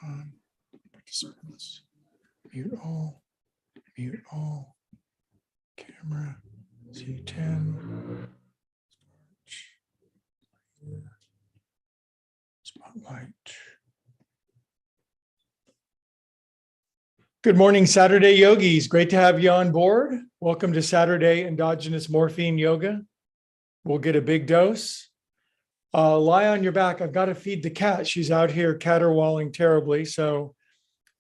On participants, mute all, camera, C10, spotlight. Good morning, Saturday yogis. Great to have you on board. Welcome to Saturday Endogenous Morphine Yoga. We'll get a big dose. Lie on your back. I've got to feed the cat. She's out here caterwauling terribly. So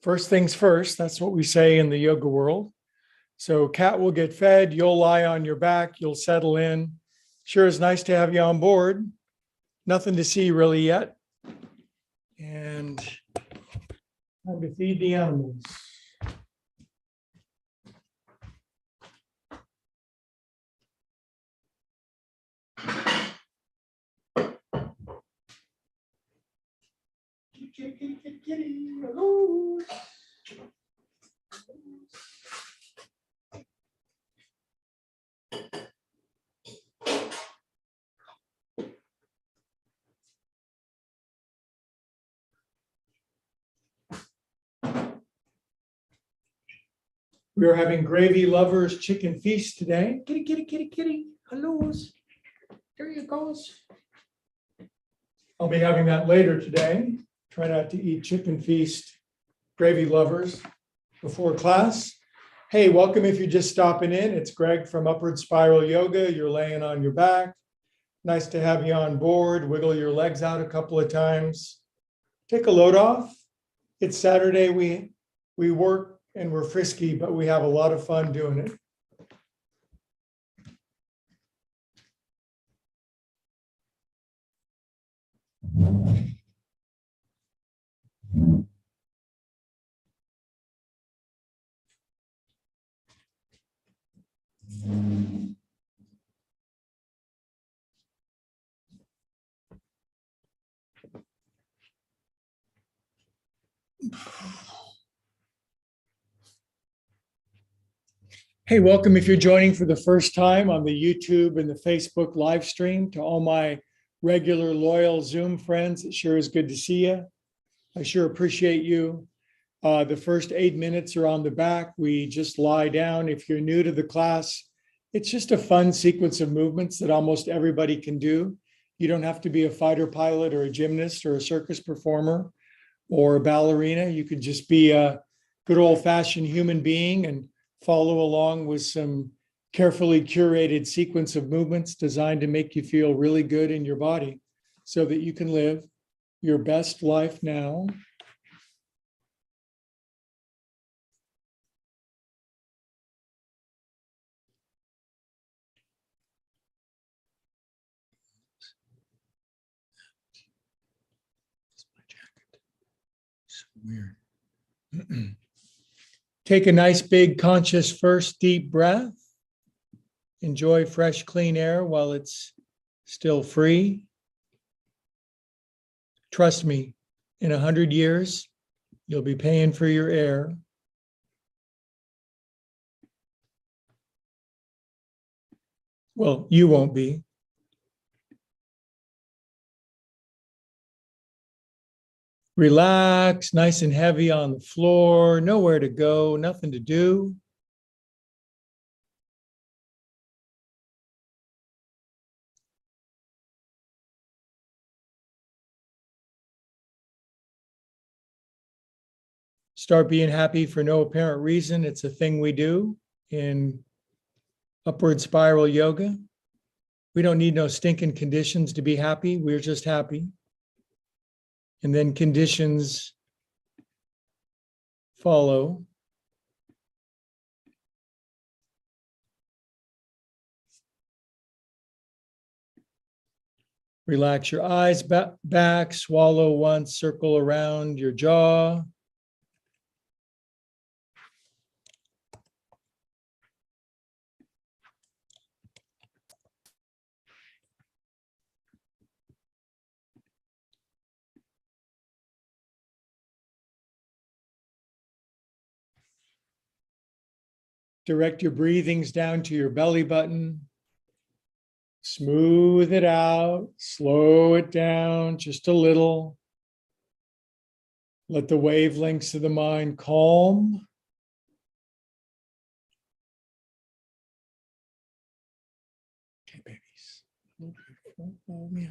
first things first, that's what we say in the yoga world. So cat will get fed. You'll lie on your back. You'll settle in. Sure is nice to have you on board. Nothing to see really yet. And time to feed the animals. Kitty, hello. We are having Gravy Lovers Chicken Feast today. Kitty, kitty, kitty, kitty. Hello. There you goes. I'll be having that later today. Try not to eat Chicken Feast Gravy Lovers before class. Hey, welcome if you're just stopping in. It's Greg from Upward Spiral Yoga. You're laying on your back. Nice to have you on board. Wiggle your legs out a couple of times. Take a load off. It's Saturday. We work and we're frisky, but we have a lot of fun doing it. Hey, welcome if you're joining for the first time on the YouTube and the Facebook live stream. To all my regular loyal Zoom friends, it sure is good to see you. I sure appreciate you. The first 8 minutes are on the back. We just lie down. If you're new to the class, it's just a fun sequence of movements that almost everybody can do. You don't have to be a fighter pilot or a gymnast or a circus performer or a ballerina. You could just be a good old-fashioned human being and follow along with some carefully curated sequence of movements designed to make you feel really good in your body so that you can live your best life now. So weird. Take a nice big conscious first deep breath. Enjoy fresh, clean air while it's still free. Trust me, in 100 years, you'll be paying for your air. Well, you won't be. Relax, nice and heavy on the floor, nowhere to go, nothing to do. Start being happy for no apparent reason. It's a thing we do in upward spiral yoga. We don't need no stinking conditions to be happy. We're just happy. And then conditions follow. Relax your eyes back, swallow once, circle around your jaw. Direct your breathings down to your belly button. Smooth it out, slow it down just a little. Let the wavelengths of the mind calm. Okay, babies. Oh, yeah.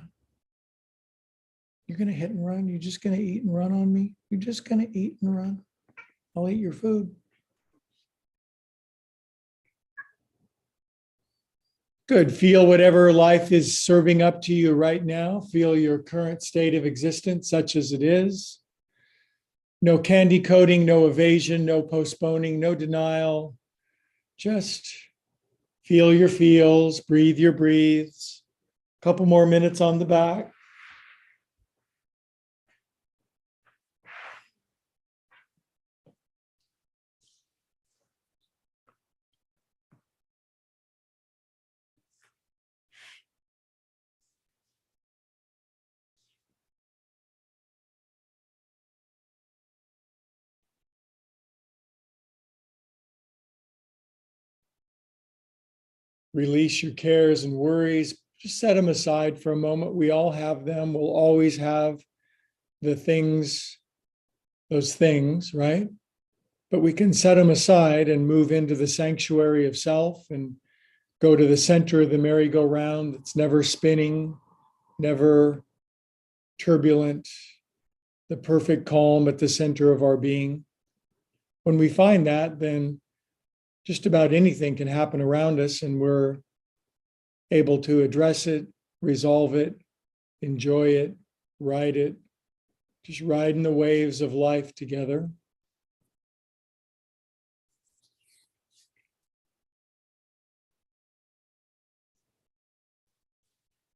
You're going to hit and run? You're just going to eat and run on me? You're just going to eat and run? I'll eat your food. Good. Feel whatever life is serving up to you right now. Feel your current state of existence, such as it is. No candy coating, no evasion, no postponing, no denial. Just feel your feels, breathe your breathes. A couple more minutes on the back. Release your cares and worries. Just set them aside for a moment. We all have them. We'll always have the things, those things, right? But we can set them aside and move into the sanctuary of self and go to the center of the merry-go-round that's never spinning, never turbulent, the perfect calm at the center of our being. When we find that, then just about anything can happen around us, and we're able to address it, resolve it, enjoy it, ride it, just riding the waves of life together.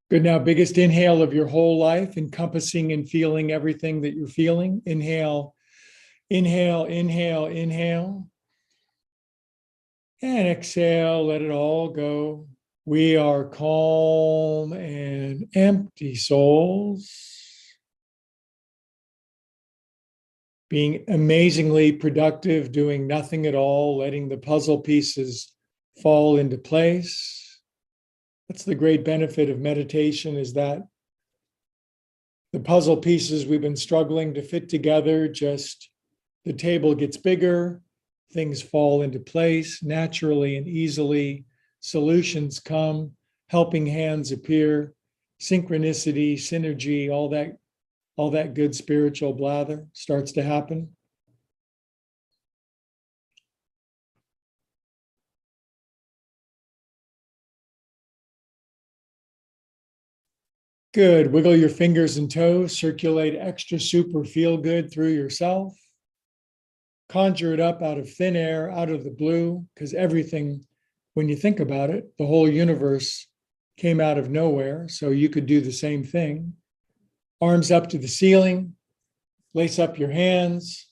Good. Now, biggest inhale of your whole life, encompassing and feeling everything that you're feeling. Inhale, inhale, inhale, inhale. And exhale, let it all go. We are calm and empty souls, being amazingly productive, doing nothing at all, letting the puzzle pieces fall into place. That's the great benefit of meditation, is that the puzzle pieces we've been struggling to fit together, just the table gets bigger, things fall into place naturally and easily, solutions come, helping hands appear, synchronicity, synergy, all that good spiritual blather starts to happen. Good. Wiggle your fingers and toes, circulate extra super feel good through yourself. Conjure it up out of thin air, out of the blue, because everything, when you think about it, the whole universe came out of nowhere. So you could do the same thing. Arms up to the ceiling, lace up your hands,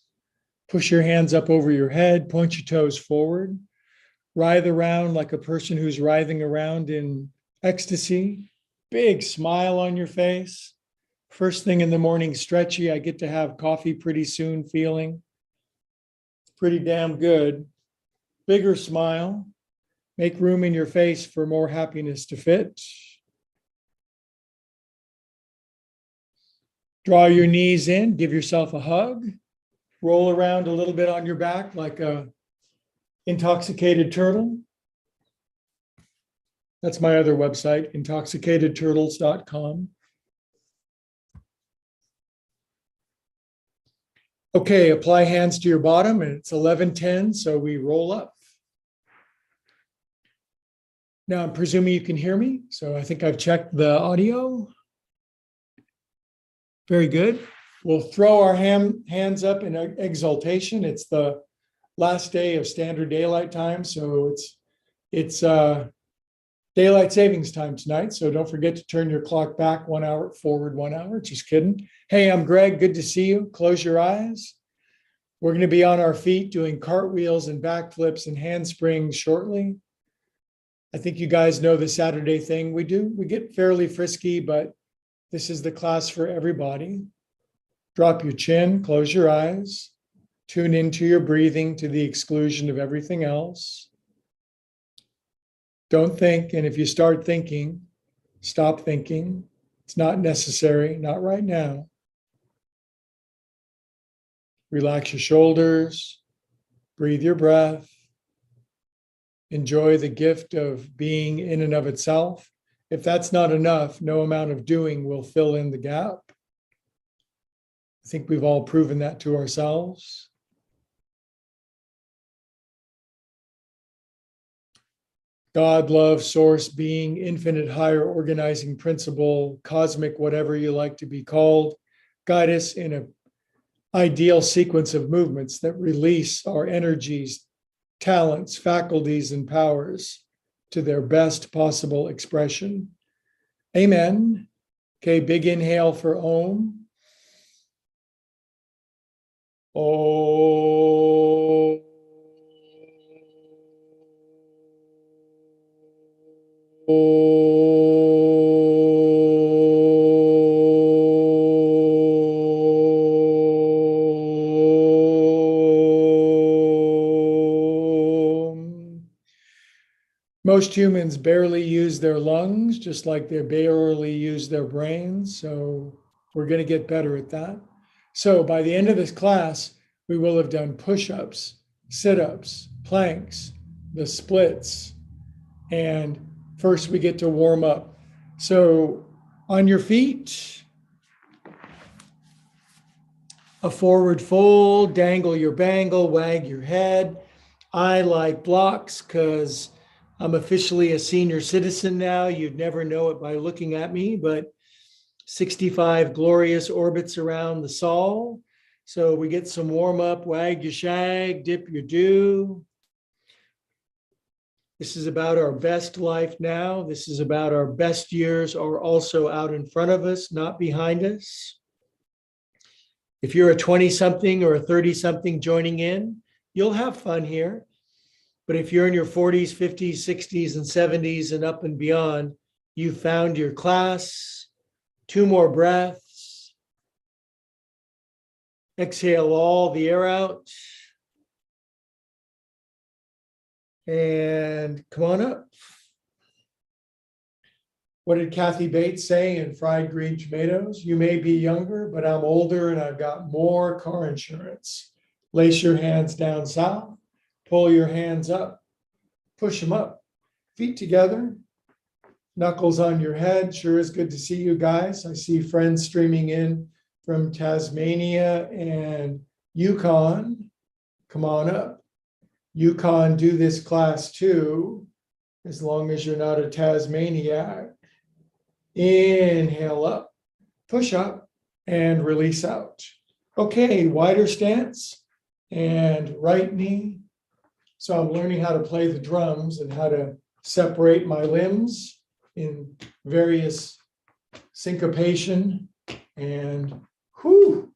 push your hands up over your head, point your toes forward, writhe around like a person who's writhing around in ecstasy. Big smile on your face. First thing in the morning, stretchy. I get to have coffee pretty soon, feeling pretty damn good. Bigger smile. Make room in your face for more happiness to fit. Draw your knees in, give yourself a hug. Roll around a little bit on your back like a intoxicated turtle. That's my other website, intoxicatedturtles.com. Okay, apply hands to your bottom, and it's 11:10, so we roll up. Now, I'm presuming you can hear me, so I think I've checked the audio. Very good. We'll throw our hands up in exaltation. It's the last day of standard daylight time, so it's daylight savings time tonight, so don't forget to turn your clock back 1 hour, forward 1 hour. Just kidding. Hey, I'm Greg. Good to see you. Close your eyes. We're going to be on our feet doing cartwheels and backflips and handsprings shortly. I think you guys know the Saturday thing we do. We get fairly frisky, but this is the class for everybody. Drop your chin, close your eyes, tune into your breathing to the exclusion of everything else. Don't think. And if you start thinking, stop thinking. It's not necessary, not right now. Relax your shoulders, breathe your breath, enjoy the gift of being in and of itself. If that's not enough, no amount of doing will fill in the gap. I think we've all proven that to ourselves. God, love, source, being, infinite, higher organizing principle, cosmic, whatever you like to be called, guide us in an ideal sequence of movements that release our energies, talents, faculties, and powers to their best possible expression. Amen. Okay, big inhale for Om. Om. Most humans barely use their lungs, just like they barely use their brains. So we're going to get better at that. So by the end of this class, we will have done push-ups, sit-ups, planks, the splits, and first we get to warm up. So on your feet, a forward fold, dangle your bangle, wag your head. I like blocks because I'm officially a senior citizen now. You'd never know it by looking at me, but 65 glorious orbits around the sol. So we get some warm up, wag your shag, dip your do. This is about our best life now. This is about our best years are also out in front of us, not behind us. If you're a 20-something or a 30-something joining in, you'll have fun here. But if you're in your 40s, 50s, 60s, and 70s and up and beyond, you found your class. 2 more breaths. Exhale all the air out. And come on up. What did Kathy Bates say in Fried Green Tomatoes? You may be younger, but I'm older and I've got more car insurance. Lace your hands down south. Pull your hands up. Push them up. Feet together. Knuckles on your head. Sure is good to see you guys. I see friends streaming in from Tasmania and Yukon. Come on up. Yukon, do this class too, as long as you're not a Tasmaniac. Inhale up, push up, and release out. Okay, wider stance and right knee. So I'm learning how to play the drums and how to separate my limbs in various syncopation. And whew,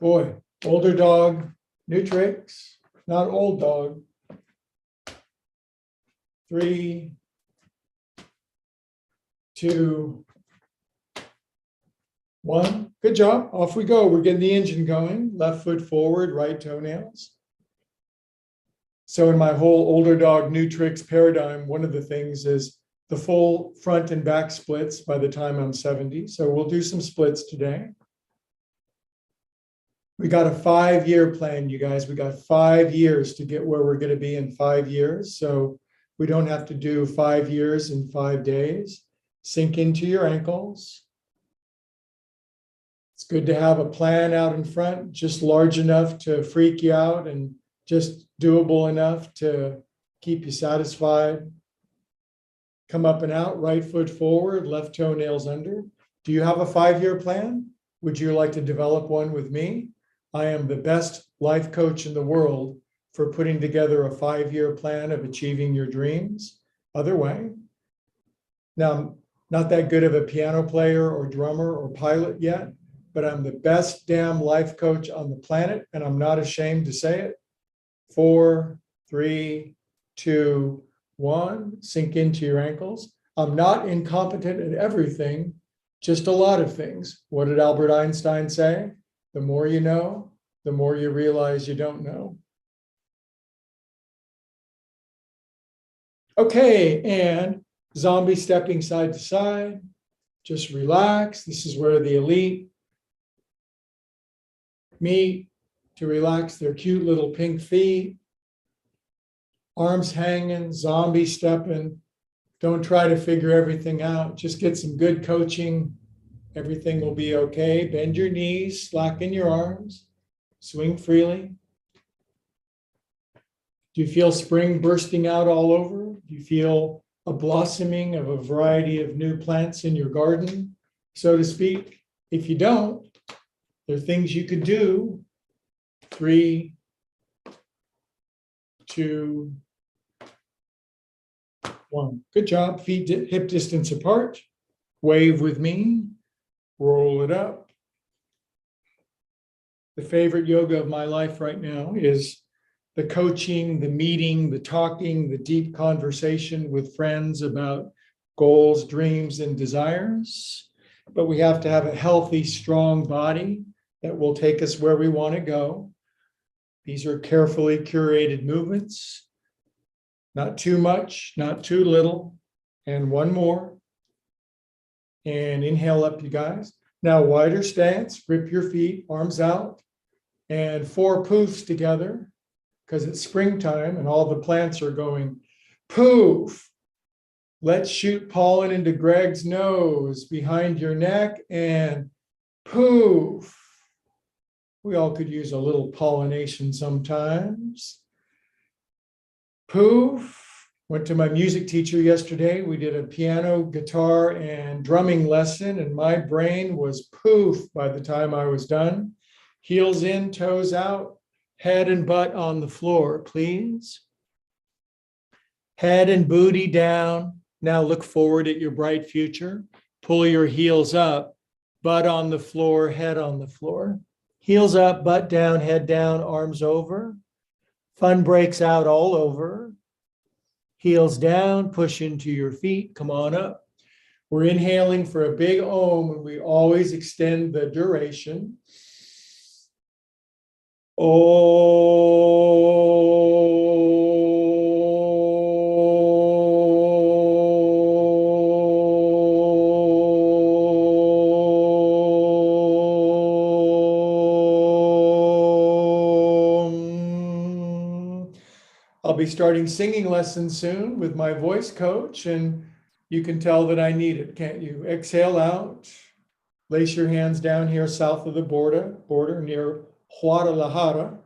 boy, older dog, new tricks, not old dog. 3, 2, 1. Good job. Off we go. We're getting the engine going. Left foot forward, right toenails. So in my whole older dog, new tricks paradigm, one of the things is the full front and back splits by the time I'm 70. So we'll do some splits today. We got a 5-year plan, you guys. We got 5 years to get where we're going to be in 5 years. So we don't have to do 5 years in 5 days. Sink into your ankles. It's good to have a plan out in front, just large enough to freak you out and just doable enough to keep you satisfied. Come up and out, right foot forward, left toenails under. Do you have a 5-year plan? Would you like to develop one with me? I am the best life coach in the world for putting together a 5-year plan of achieving your dreams. Other way. Now, I'm not that good of a piano player or drummer or pilot yet, but I'm the best damn life coach on the planet, and I'm not ashamed to say it. 4, 3, 2, 1. Sink into your ankles. I'm not incompetent at everything, just a lot of things. What did Albert Einstein say? The more you know, the more you realize you don't know. Okay, and zombie stepping side to side. Just relax. This is where the elite meet to relax their cute little pink feet. Arms hanging, zombie stepping. Don't try to figure everything out. Just get some good coaching. Everything will be okay. Bend your knees, slacken your arms, swing freely. Do you feel spring bursting out all over? Do you feel a blossoming of a variety of new plants in your garden, so to speak? If you don't, there are things you could do. 3, 2, 1. Good job. Feet hip distance apart. Wave with me. Roll it up. The favorite yoga of my life right now is the coaching, the meeting, the talking, the deep conversation with friends about goals, dreams, and desires. But we have to have a healthy, strong body that will take us where we want to go. These are carefully curated movements. Not too much, not too little. And one more. And inhale up, you guys. Now, wider stance, grip your feet, arms out, and 4 poofs together, because it's springtime and all the plants are going poof. Let's shoot pollen into Greg's nose, behind your neck, and poof. We all could use a little pollination sometimes. Poof. Went to my music teacher yesterday. We did a piano, guitar, and drumming lesson, and my brain was poof by the time I was done. Heels in, toes out, head and butt on the floor, please. Head and booty down. Now look forward at your bright future. Pull your heels up, butt on the floor, head on the floor. Heels up, butt down, head down, arms over. Fun breaks out all over. Heels down, push into your feet, come on up. We're inhaling for a big Om, and we always extend the duration. I'll be starting singing lessons soon with my voice coach, and you can tell that I need it, can't you? Exhale out. Lace your hands down here south of the border near Guadalajara.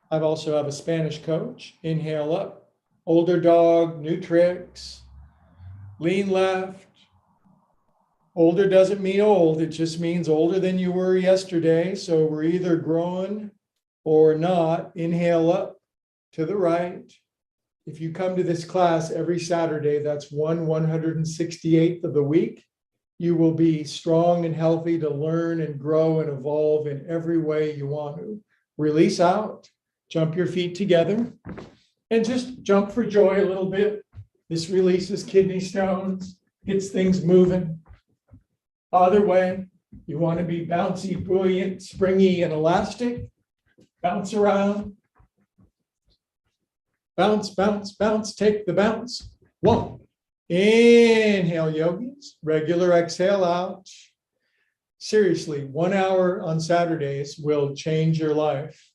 I also have a Spanish coach. Inhale up. Older dog, new tricks. Lean left. Older doesn't mean old. It just means older than you were yesterday. So we're either growing or not. Inhale up to the right. If you come to this class every Saturday, that's 168th of the week. You will be strong and healthy to learn and grow and evolve in every way you want to. Release out, jump your feet together, and just jump for joy a little bit. This releases kidney stones, gets things moving. Other way, you want to be bouncy, buoyant, springy, and elastic. Bounce around. Bounce, bounce, bounce, take the bounce. 1. Inhale, yogis. Regular exhale out. Seriously, 1 hour on Saturdays will change your life.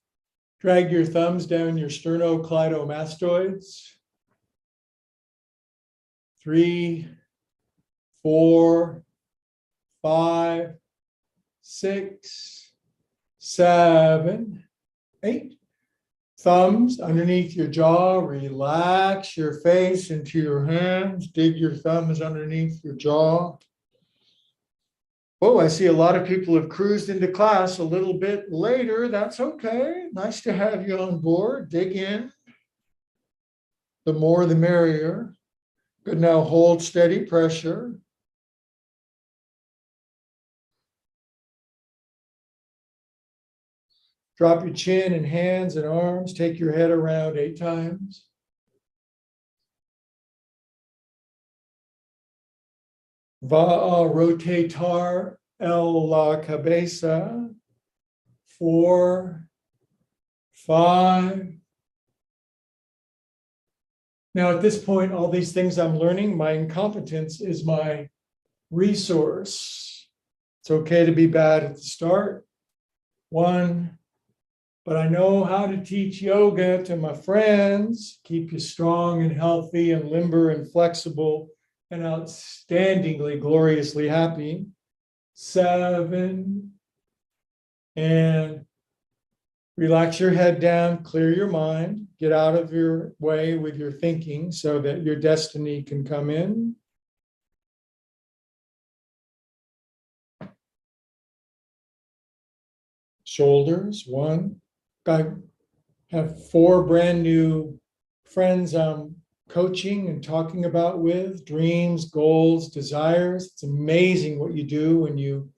Drag your thumbs down your sternocleidomastoids. 3, 4, 5, 6, 7, 8. Thumbs underneath your jaw, relax your face into your hands, dig your thumbs underneath your jaw. Oh, I see a lot of people have cruised into class a little bit later. That's okay. Nice to have you on board. Dig in. The more, the merrier. Good, now hold steady pressure. Drop your chin and hands and arms. Take your head around 8 times. Va a rotatar la cabeza. 4, 5. Now, at this point, all these things I'm learning, my incompetence is my resource. It's okay to be bad at the start. One, but I know how to teach yoga to my friends, keep you strong and healthy and limber and flexible and outstandingly, gloriously happy. 7, and relax your head down, clear your mind, get out of your way with your thinking so that your destiny can come in. Shoulders, 1. I have 4 brand new friends I'm coaching and talking about with, dreams, goals, desires. It's amazing what you do when you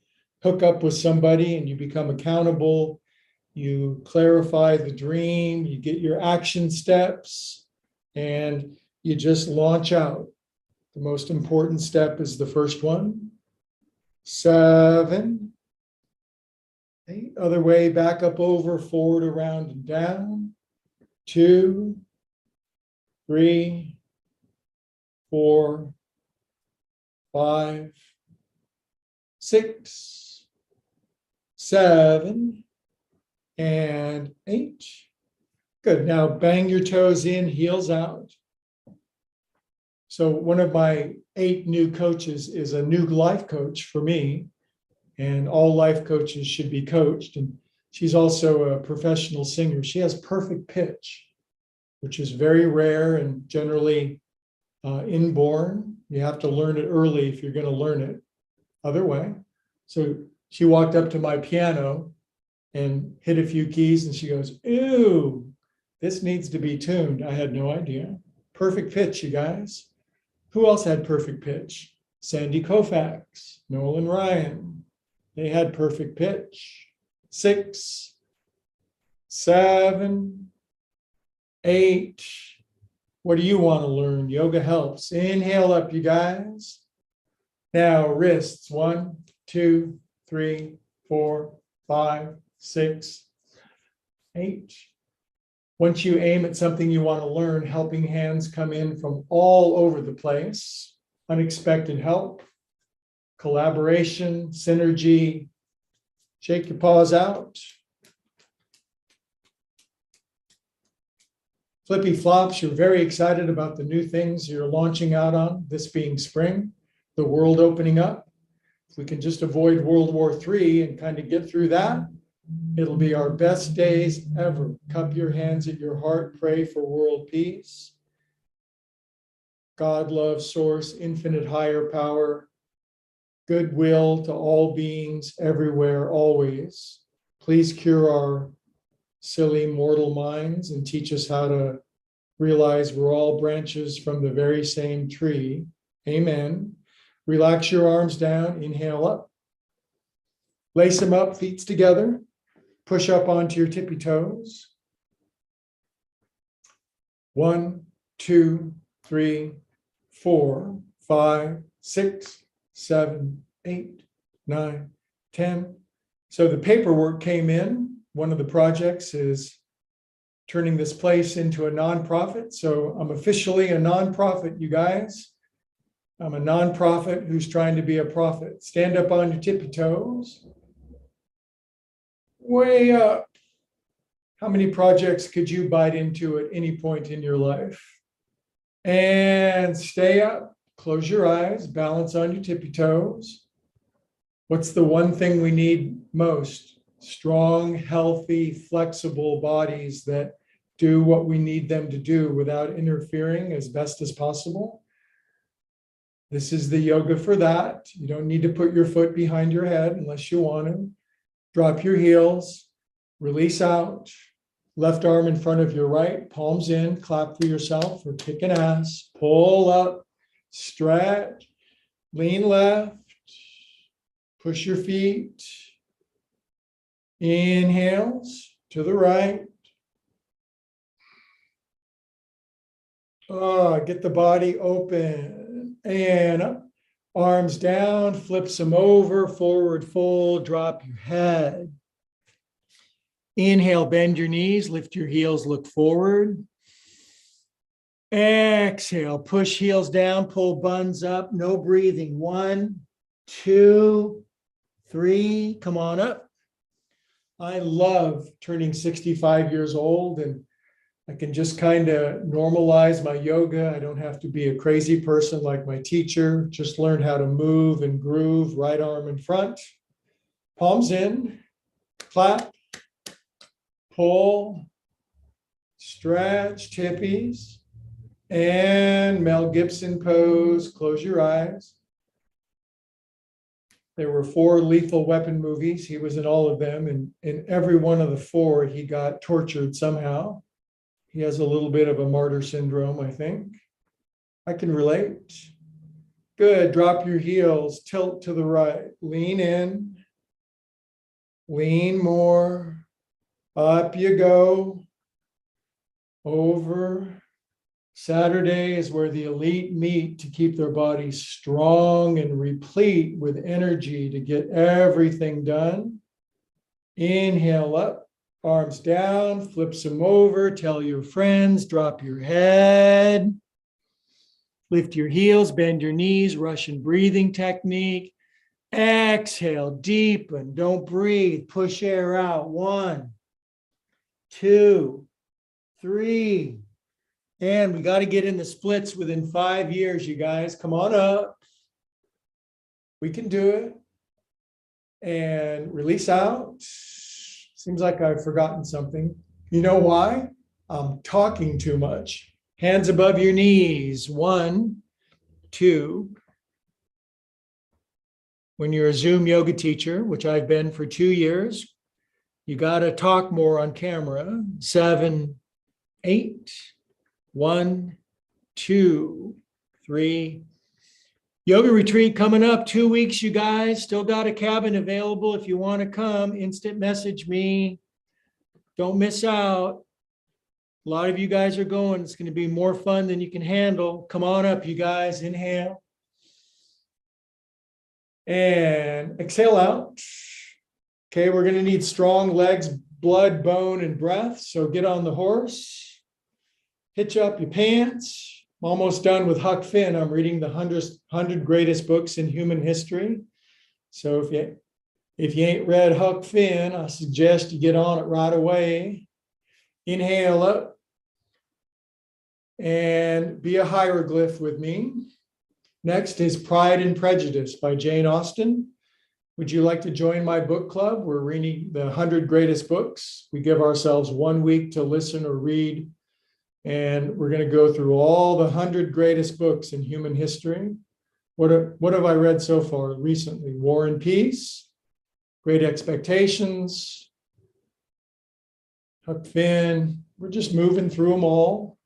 hook up with somebody and you become accountable. You clarify the dream, you get your action steps, and you just launch out. The most important step is the first one. 7, 8, other way, back up over, forward, around, and down. 2, 3, 4, 5, 6, 7, and 8. Good. Now bang your toes in, heels out. So one of my 8 new coaches is a new life coach for me, and all life coaches should be coached. And she's also a professional singer. She has perfect pitch, which is very rare and generally inborn. You have to learn it early if you're going to learn it. Other way. So she walked up to my piano and hit a few keys and she goes, "Ew, this needs to be tuned." I had no idea. Perfect pitch, you guys. Who else had perfect pitch? Sandy Koufax, Nolan Ryan. They had perfect pitch. 6, 7, 8. What do you want to learn? Yoga helps. Inhale up, you guys. Now wrists. 1, 2, 3, 4, 5, 6, 8. Once you aim at something you want to learn, helping hands come in from all over the place. Unexpected help, collaboration, synergy. Shake your paws out. Flippy flops, you're very excited about the new things you're launching out on, this being spring, the world opening up. If we can just avoid World War III and kind of get through that, it'll be our best days ever. Cup your hands at your heart, pray for world peace. God, love, source, infinite higher power, goodwill to all beings everywhere, always. Please cure our silly mortal minds and teach us how to realize we're all branches from the very same tree. Amen. Relax your arms down, inhale up. Lace them up, feet together. Push up onto your tippy toes. 1, 2, 3, 4, 5, 6, 7, 8, 9, 10. So the paperwork came in. One of the projects is turning this place into a nonprofit. So I'm officially a nonprofit, you guys. I'm a nonprofit who's trying to be a prophet. Stand up on your tippy toes. Way up. How many projects could you bite into at any point in your life? And stay up. Close your eyes. Balance on your tippy toes. What's the one thing we need most? Strong, healthy, flexible bodies that do what we need them to do without interfering as best as possible. This is the yoga for that. You don't need to put your foot behind your head unless you want to. Drop your heels, release out, left arm in front of your right, palms in, clap for yourself for kicking ass, pull up, stretch, lean left, push your feet, inhales to the right. Get the body open and up. Arms down, flips them over, forward fold, drop your head. Inhale, bend your knees, lift your heels, look forward. Exhale, push heels down, pull buns up, no breathing. 1, 2, 3, come on up. I love turning 65 years old, and I can just kind of normalize my yoga. I don't have to be a crazy person like my teacher, just learn how to move and groove, right arm in front, palms in, clap, pull, stretch, tippies. And Mel Gibson pose, close your eyes. There were 4 Lethal Weapon movies. He was in all of them. And in every one of the 4, he got tortured somehow. He has a little bit of a martyr syndrome, I think. I can relate. Good. Drop your heels, tilt to the right, lean in, lean more. Up you go. Over. Saturday is where the elite meet to keep their bodies strong and replete with energy to get everything done. Inhale up, arms down, flip them over, tell your friends, drop your head, lift your heels, bend your knees, Russian breathing technique. Exhale, deepen, don't breathe, push air out. 1, 2, 3. And we got to get in the splits within 5 years, you guys. Come on up. We can do it. And release out. Seems like I've forgotten something. You know why? I'm talking too much. Hands above your knees. 1, 2. When you're a Zoom yoga teacher, which I've been for 2 years, you got to talk more on camera. 7, 8. 1, 2, 3. Yoga retreat coming up, 2 weeks, you guys. Still got a cabin available if you want to come. Instant message me. Don't miss out. A lot of you guys are going. It's going to be more fun than you can handle. Come on up, you guys. Inhale. And exhale out. Okay, we're going to need strong legs, blood, bone, and breath. So get on the horse. Hitch up your pants. I'm almost done with Huck Finn. I'm reading the 100 greatest books in human history. So if you ain't read Huck Finn, I suggest you get on it right away. Inhale up and be a hieroglyph with me. Next is Pride and Prejudice by Jane Austen. Would you like to join my book club? We're reading the 100 greatest books. We give ourselves 1 week to listen or read. And we're going to go through all the 100 greatest books in human history. What have I read so far recently? War and Peace, Great Expectations, Huck Finn. We're just moving through them all.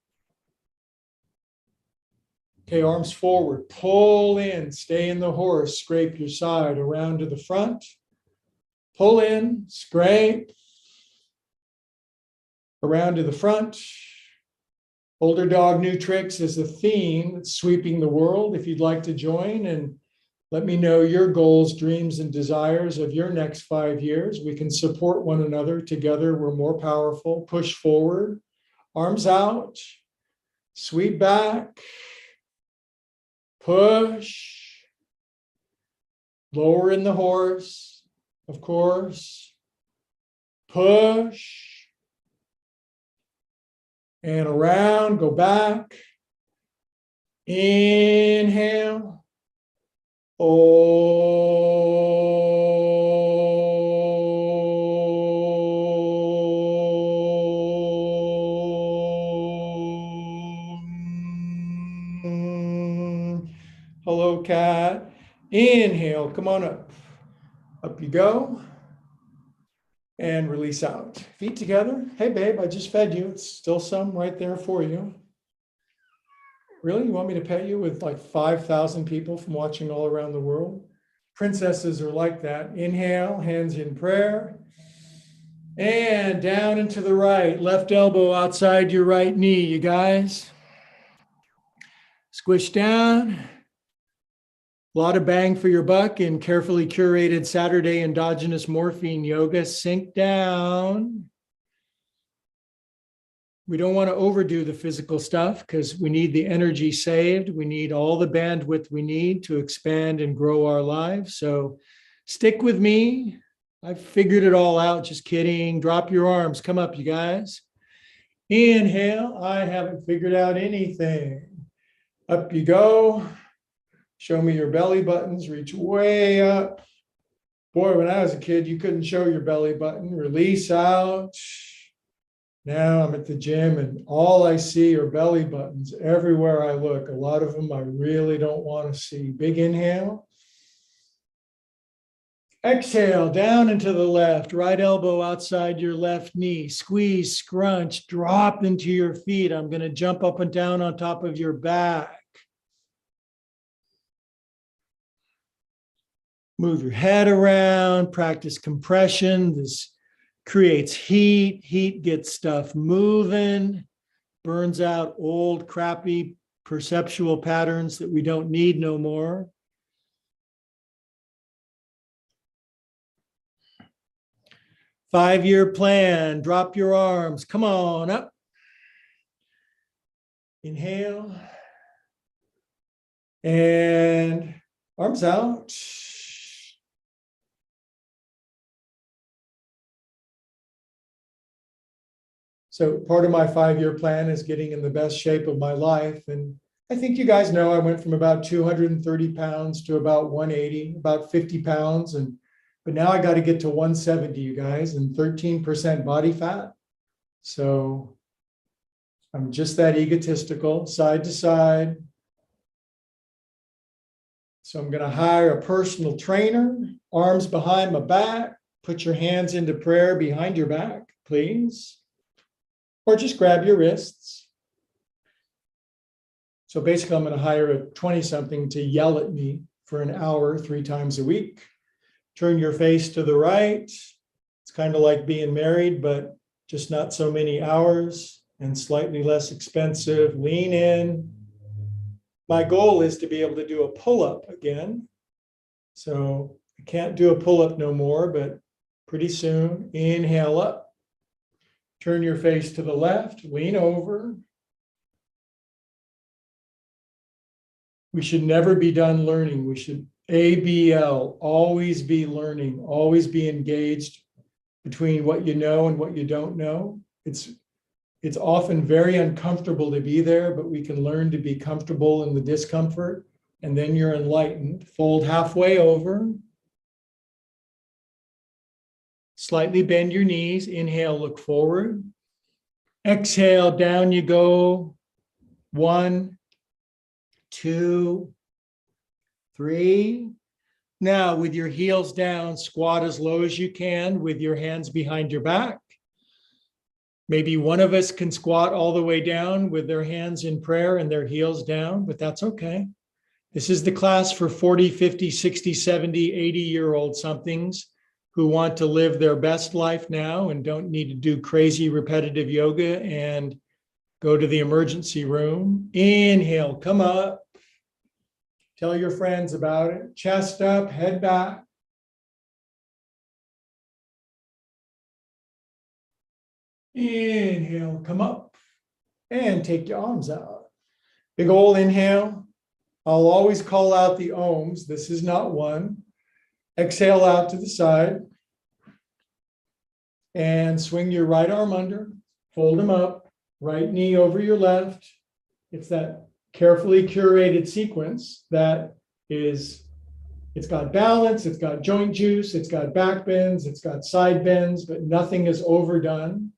Okay, arms forward, pull in, stay in the horse, scrape your side around to the front. Pull in, scrape, around to the front. Older Dog, New Tricks is a theme that's sweeping the world. If you'd like to join and let me know your goals, dreams, and desires of your next 5 years, we can support one another. Together, we're more powerful. Push forward, arms out, sweep back, push, lower in the horse, of course, push, and around, go back. Inhale. Hello, cat. Inhale, come on up. Up you go. And release out. Feet together. Hey, babe, I just fed you. It's still some right there for you. Really? You want me to pet you with like 5,000 people from watching all around the world? Princesses are like that. Inhale, hands in prayer. And down and to the right. Left elbow outside your right knee, you guys. Squish down. A lot of bang for your buck in carefully curated Saturday endogenous morphine yoga. Sink down. We don't want to overdo the physical stuff because we need the energy saved. We need all the bandwidth we need to expand and grow our lives. So stick with me. I've figured it all out. Just kidding. Drop your arms. Come up, you guys. Inhale. I haven't figured out anything. Up you go. Show me your belly buttons. Reach way up. Boy, when I was a kid, you couldn't show your belly button. Release out. Now I'm at the gym and all I see are belly buttons everywhere I look. A lot of them I really don't want to see. Big inhale. Exhale, down and to the left. Right elbow outside your left knee. Squeeze, scrunch, drop into your feet. I'm going to jump up and down on top of your back. Move your head around. Practice compression. This creates heat. Heat gets stuff moving, burns out old, crappy perceptual patterns that we don't need no more. Five-year plan. Drop your arms. Come on up. Inhale. And arms out. So part of my 5-year plan is getting in the best shape of my life. And I think you guys know I went from about 230 pounds to about 180, about 50 pounds. But now I got to get to 170, you guys, and 13% body fat. So I'm just that egotistical, side to side. So I'm going to hire a personal trainer, arms behind my back. Put your hands into prayer behind your back, please. Or just grab your wrists. So basically, I'm going to hire a 20-something to yell at me for an hour, 3 times a week. Turn your face to the right. It's kind of like being married, but just not so many hours and slightly less expensive. Lean in. My goal is to be able to do a pull-up again. So I can't do a pull-up no more, but pretty soon, inhale up. Turn your face to the left, lean over. We should never be done learning. We should ABL, always be learning, always be engaged between what you know and what you don't know. It's often very uncomfortable to be there, but we can learn to be comfortable in the discomfort, and then you're enlightened. Fold halfway over. Slightly bend your knees. Inhale, look forward. Exhale, down you go. 1, 2, 3. Now, with your heels down, squat as low as you can with your hands behind your back. Maybe one of us can squat all the way down with their hands in prayer and their heels down, but that's okay. This is the class for 40, 50, 60, 70, 80-year-old somethings who want to live their best life now and don't need to do crazy repetitive yoga and go to the emergency room. Inhale, come up. Tell your friends about it. Chest up, head back. Inhale, come up and take your arms out. Big old inhale. I'll always call out the ohms. This is not one. Exhale out to the side and swing your right arm under, fold them up, right knee over your left. It's that carefully curated sequence that is, it's got balance, it's got joint juice, it's got back bends, it's got side bends, but nothing is overdone.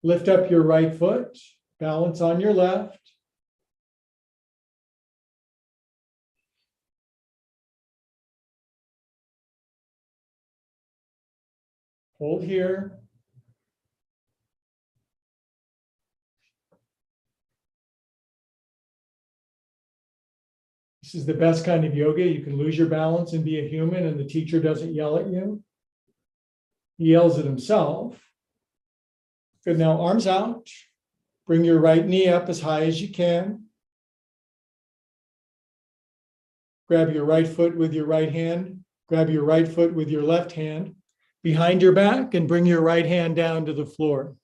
Lift up your right foot, balance on your left. Hold here. This is the best kind of yoga. You can lose your balance and be a human, and the teacher doesn't yell at you. He yells at himself. Good, now arms out. Bring your right knee up as high as you can. Grab your right foot with your right hand. Grab your right foot with your left hand behind your back and bring your right hand down to the floor.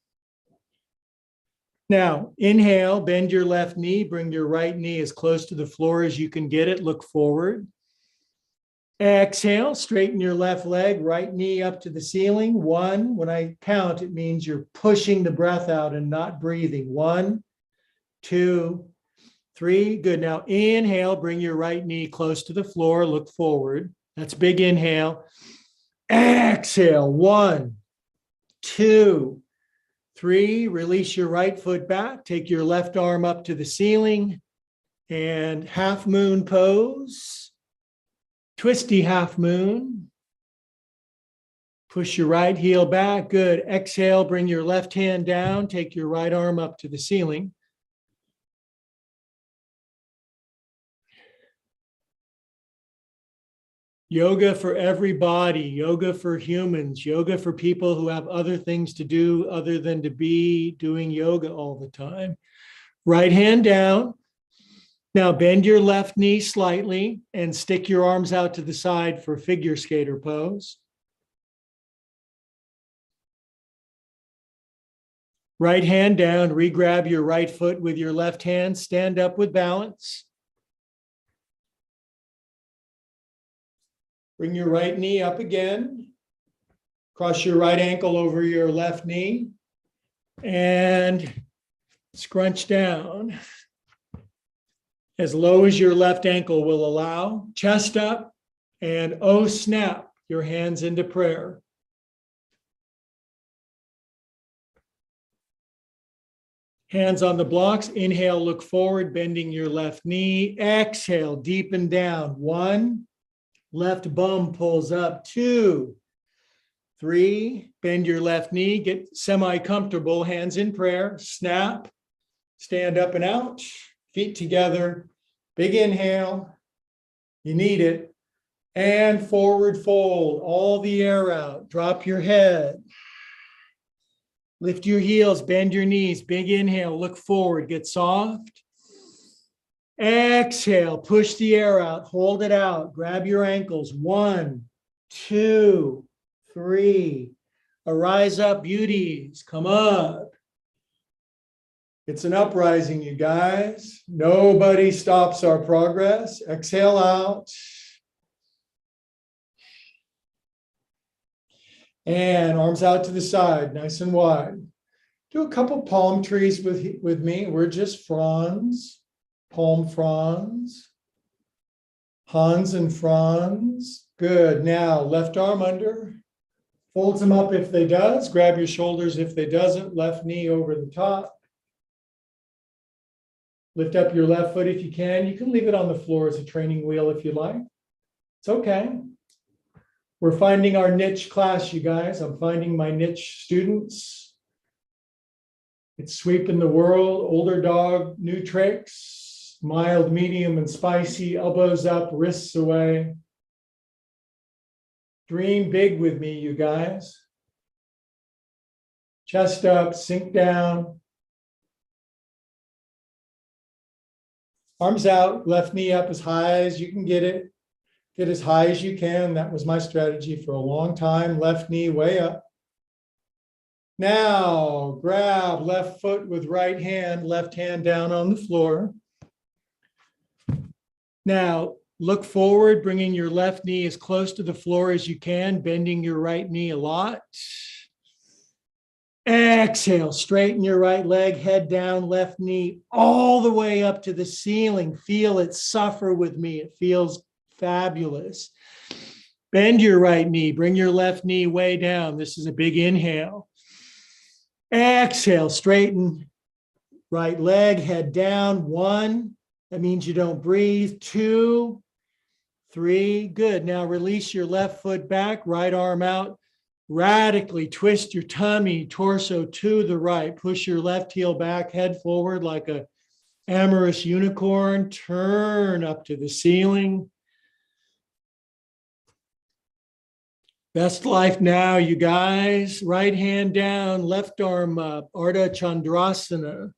Now, inhale, bend your left knee, bring your right knee as close to the floor as you can get it, look forward. Exhale, straighten your left leg, right knee up to the ceiling. 1, when I count, it means you're pushing the breath out and not breathing. 1, 2, 3, good. Now inhale, bring your right knee close to the floor, look forward. That's big inhale. Exhale, 1, 2, 3, release your right foot back, take your left arm up to the ceiling and half moon pose, twisty half moon. Push your right heel back, good. Exhale, bring your left hand down, take your right arm up to the ceiling. Yoga for everybody, yoga for humans, yoga for people who have other things to do other than to be doing yoga all the time. Right hand down. Now bend your left knee slightly and stick your arms out to the side for figure skater pose. Right hand down, re-grab your right foot with your left hand, stand up with balance. Bring your right knee up again. Cross your right ankle over your left knee and scrunch down as low as your left ankle will allow. Chest up and oh snap, your hands into prayer. Hands on the blocks. Inhale, look forward, bending your left knee. Exhale, deepen down. 1, left bum pulls up. 2, 3, bend your left knee, get semi-comfortable, hands in prayer. Snap, stand up and out, feet together. Big inhale, you need it. And forward fold, all the air out. Drop your head. Lift your heels, bend your knees, big inhale, look forward, get soft. Exhale, push the air out, hold it out, grab your ankles. 1, 2, 3. Arise up, beauties, come up. It's an uprising, you guys. Nobody stops our progress. Exhale out. And arms out to the side, nice and wide. Do a couple palm trees with me. We're just fronds, palm fronds, Hans and Franz. Good. Now left arm under, folds them up if they does, grab your shoulders if they doesn't, left knee over the top. Lift up your left foot if you can. You can leave it on the floor as a training wheel if you like. It's okay. We're finding our niche class, you guys. I'm finding my niche students. It's sweeping the world, older dog, new tricks, mild, medium, and spicy, elbows up, wrists away. Dream big with me, you guys. Chest up, sink down. Arms out, left knee up as high as you can get it. Get as high as you can. That was my strategy for a long time. Left knee way up. Now grab left foot with right hand, left hand down on the floor. Now look forward, bringing your left knee as close to the floor as you can, bending your right knee a lot. Exhale, straighten your right leg, head down, left knee all the way up to the ceiling. Feel it, suffer with me. It feels fabulous. Bend your right knee, bring your left knee way down. This is a big inhale. Exhale, straighten right leg, head down. 1, that means you don't breathe. 2, 3, good. Now release your left foot back, right arm out. Radically twist your tummy, torso to the right. Push your left heel back, head forward like a amorous unicorn. Turn up to the ceiling. Best life now, you guys. Right hand down, left arm up, Ardha Chandrasana.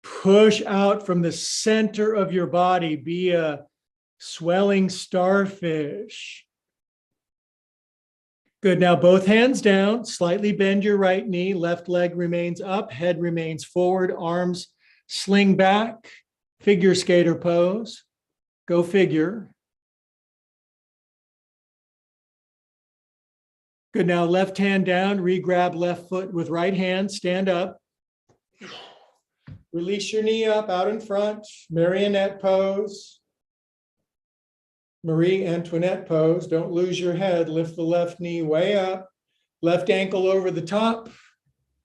Push out from the center of your body. Be a swelling starfish. Good. Now both hands down, slightly bend your right knee, left leg remains up, head remains forward, arms sling back, figure skater pose. Go figure. Good. Now left hand down, re-grab left foot with right hand, stand up. Release your knee up out in front, marionette pose. Marie Antoinette pose. Don't lose your head. Lift the left knee way up, left ankle over the top,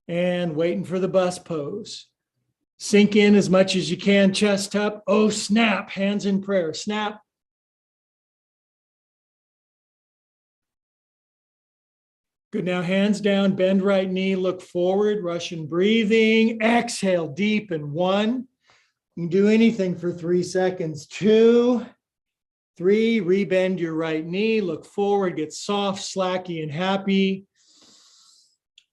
and waiting for the bus pose. Sink in as much as you can, chest up. Oh, snap, hands in prayer, snap. Good, now hands down, bend right knee, look forward, Russian breathing. Exhale, deep in 1. You can do anything for 3 seconds. 2, 3, rebend your right knee, look forward, get soft, slacky, and happy.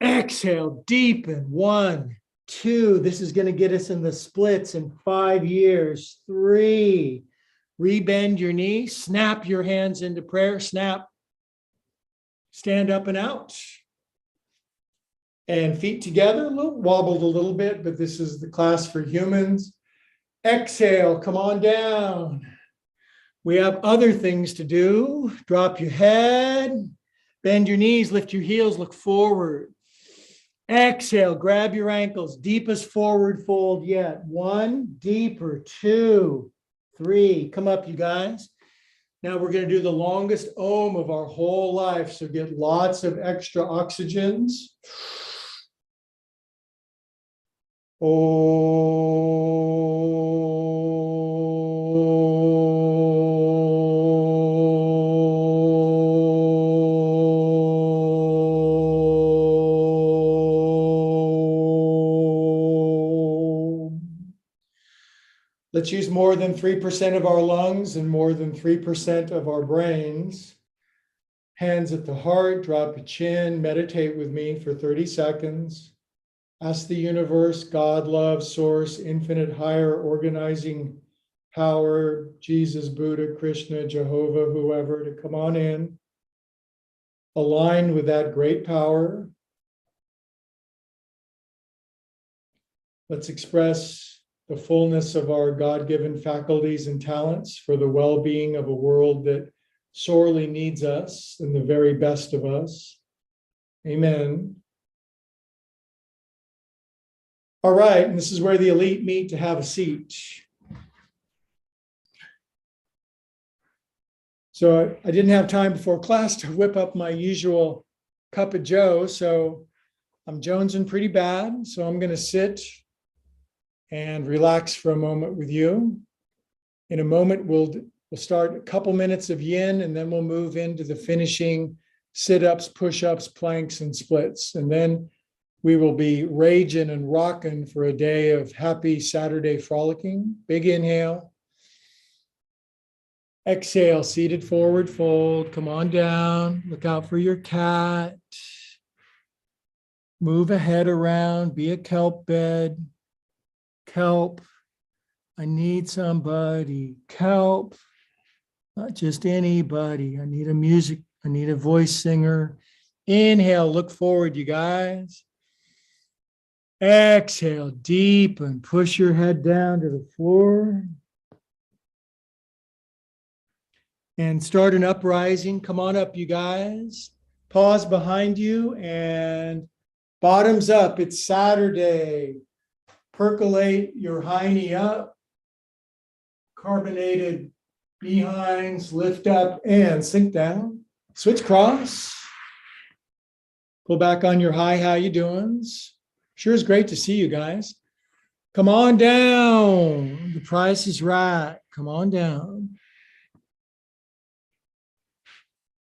Exhale, deepen. 1, 2. This is going to get us in the splits in 5 years. 3, rebend your knee, snap your hands into prayer, snap. Stand up and out. And feet together, wobbled a little bit, but this is the class for humans. Exhale, come on down. We have other things to do. Drop your head, bend your knees, lift your heels, look forward. Exhale, grab your ankles, deepest forward fold yet. 1, deeper, 2, 3. Come up, you guys. Now we're going to do the longest Om of our whole life, so get lots of extra oxygens. Let's use more than 3% of our lungs and more than 3% of our brains. Hands at the heart, drop your chin, meditate with me for 30 seconds. Ask the universe, God, love, source, infinite higher organizing power, Jesus, Buddha, Krishna, Jehovah, whoever, to come on in. Align with that great power. Let's express the fullness of our God-given faculties and talents for the well-being of a world that sorely needs us and the very best of us. Amen. All right, and this is where the elite meet to have a seat. So I didn't have time before class to whip up my usual cup of joe, so I'm jonesing pretty bad. So I'm going to sit and relax for a moment with you. In a moment, we'll start a couple minutes of yin, and then we'll move into the finishing sit-ups, push-ups, planks, and splits. And then we will be raging and rocking for a day of happy Saturday frolicking. Big inhale. Exhale, seated forward fold. Come on down. Look out for your cat. Move a head around. Be a kelp bed. Kelp. I need somebody. Kelp. Not just anybody. I need a music. I need a voice singer. Inhale, look forward, you guys. Exhale, deepen. Push your head down to the floor. And start an uprising. Come on up, you guys. Pause behind you and bottoms up. It's Saturday. Percolate your hiney up. Carbonated behinds, lift up and sink down. Switch cross. Pull back on your high. How you doing? Sure is great to see you guys. Come on down. The price is right. Come on down.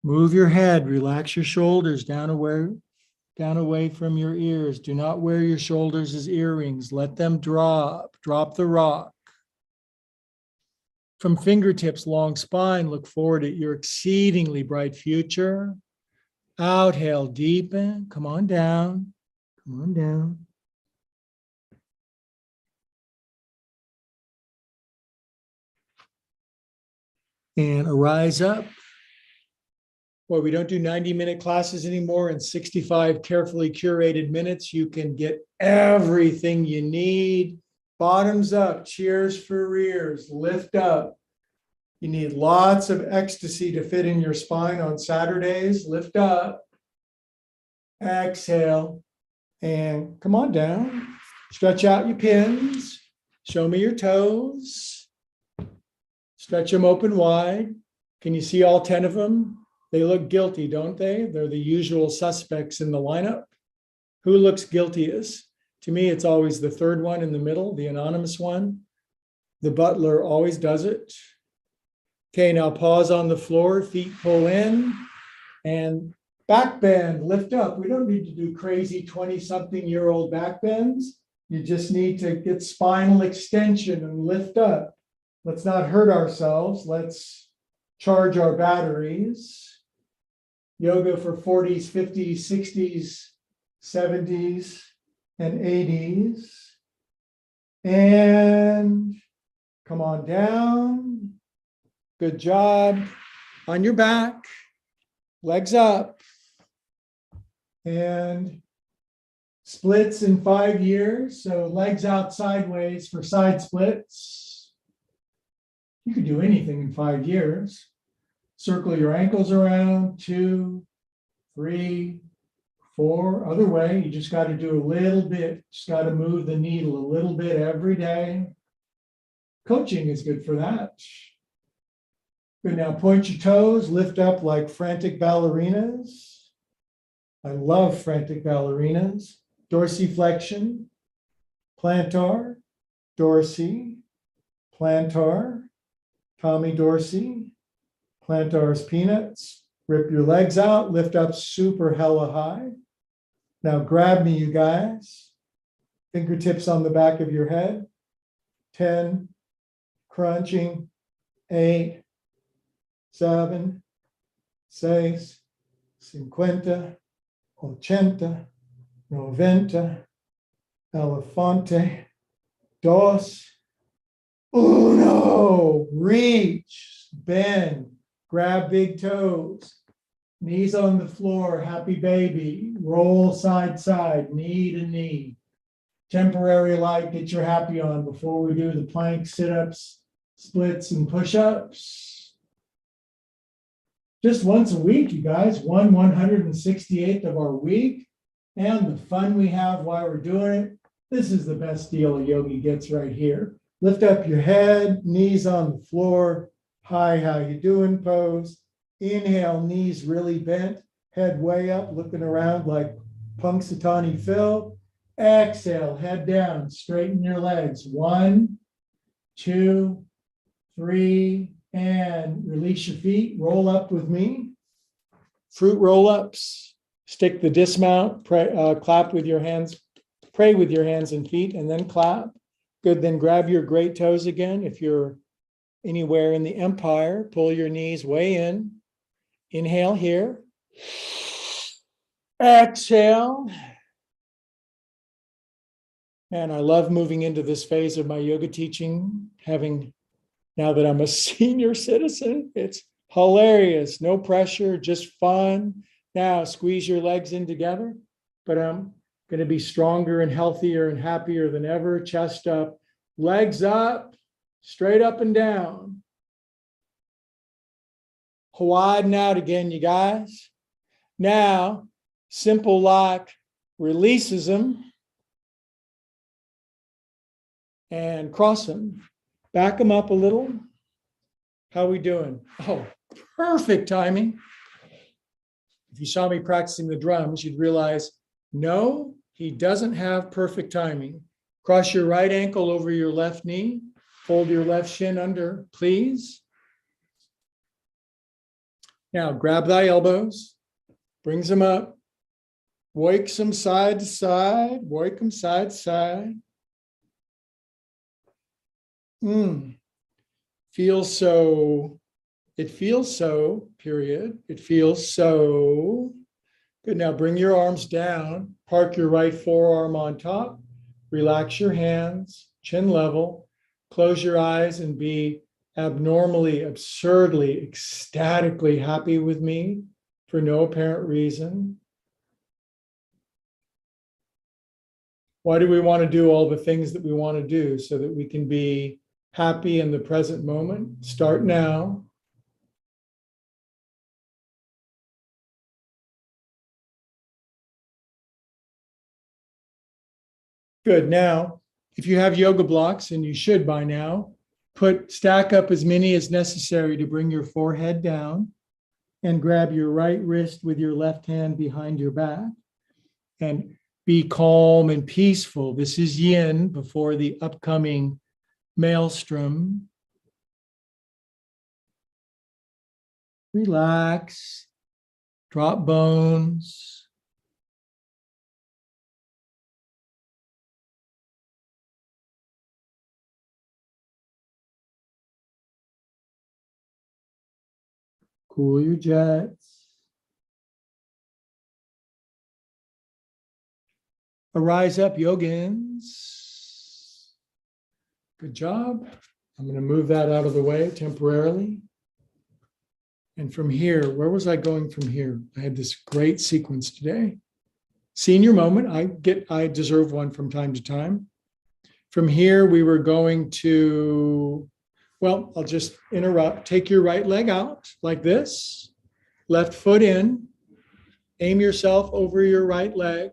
Move your head. Relax your shoulders down away from your ears. Do not wear your shoulders as earrings. Let them drop. Drop the rock. From fingertips, long spine, look forward at your exceedingly bright future. Outhale, deepen. Come on down. Come on down. And arise up. Well, we don't do 90-minute classes anymore. In 65 carefully curated minutes, you can get everything you need. Bottoms up, cheers for rears, lift up. You need lots of ecstasy to fit in your spine on Saturdays. Lift up, exhale, and come on down. Stretch out your pins. Show me your toes. Stretch them open wide. Can you see all 10 of them? They look guilty, don't they? They're the usual suspects in the lineup. Who looks guiltiest? To me, it's always the third one in the middle, the anonymous one. The butler always does it. Okay, now pause on the floor, feet pull in, and back bend, lift up. We don't need to do crazy 20-something-year-old back bends. You just need to get spinal extension and lift up. Let's not hurt ourselves. Let's charge our batteries. Yoga for 40s, 50s, 60s, 70s, and 80s. And come on down. Good job. On your back, legs up. And splits in 5 years. So legs out sideways for side splits. You can do anything in 5 years. Circle your ankles around, 2, 3, 4. Other way, you just got to do a little bit. Just got to move the needle a little bit every day. Coaching is good for that. Good, now point your toes, lift up like frantic ballerinas. I love frantic ballerinas. Dorsiflexion, plantar, dorsi, plantar, Tommy Dorsey. Plantar's peanuts. Rip your legs out, lift up super hella high. Now grab me, you guys. Fingertips on the back of your head. 10, crunching, 8, 7, 6, 50, 80, 90, elefante, dos, uno. Reach, bend. Grab big toes, knees on the floor, happy baby, roll side side, knee to knee. Temporary light, get your happy on before we do the plank sit-ups, splits, and push-ups. Just once a week, you guys, 1/168th of our week, and the fun we have while we're doing it. This is the best deal a yogi gets right here. Lift up your head, knees on the floor. Hi, how you doing pose. Inhale, knees really bent, head way up, looking around like Punxsutawney Phil. Exhale, head down, straighten your legs. 1, 2, 3, and release your feet. Roll up with me. Fruit roll-ups. Stick the dismount, clap with your hands, pray with your hands and feet, and then clap. Good, then grab your great toes again. If you're anywhere in the empire, pull your knees way in. Inhale here. Exhale. And I love moving into this phase of my yoga teaching, now that I'm a senior citizen. It's hilarious. No pressure, just fun. Now squeeze your legs in together, but I'm going to be stronger and healthier and happier than ever. Chest up, legs up. Straight up and down. Widen out again, you guys. Now, simple lock releases them and cross them. Back them up a little. How are we doing? Oh, perfect timing. If you saw me practicing the drums, you'd realize, no, he doesn't have perfect timing. Cross your right ankle over your left knee. Fold your left shin under, please. Now grab thy elbows, brings them up, wake them side to side, wake them side to side. Feels so, it feels so, period. It feels so. Good, now bring your arms down, park your right forearm on top, relax your hands, chin level. Close your eyes and be abnormally, absurdly, ecstatically happy with me. for no apparent reason. Why do we want to do all the things that we want to do? So that we can be happy in the present moment. Start now. Good. Now, if you have yoga blocks, and you should by now, stack up as many as necessary to bring your forehead down, and grab your right wrist with your left hand behind your back and be calm and peaceful. This is yin before the upcoming maelstrom. Relax, drop bones. Cool your jets. Arise up, yogins. Good job. I'm going to move that out of the way temporarily. And from here, where was I going from here? I had this great sequence today. Senior moment. I deserve one from time to time. From here, we were going to, well, I'll just interrupt. Take your right leg out like this. Left foot in. Aim yourself over your right leg.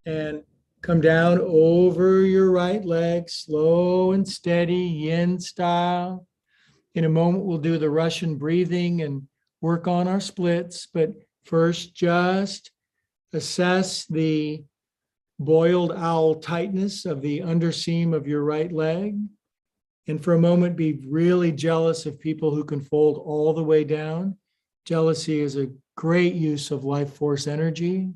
And come down over your right leg, slow and steady, yin style. In a moment, we'll do the Russian breathing and work on our splits. But first, just assess the boiled owl tightness of the underseam of your right leg. And for a moment, be really jealous of people who can fold all the way down. Jealousy is a great use of life force energy.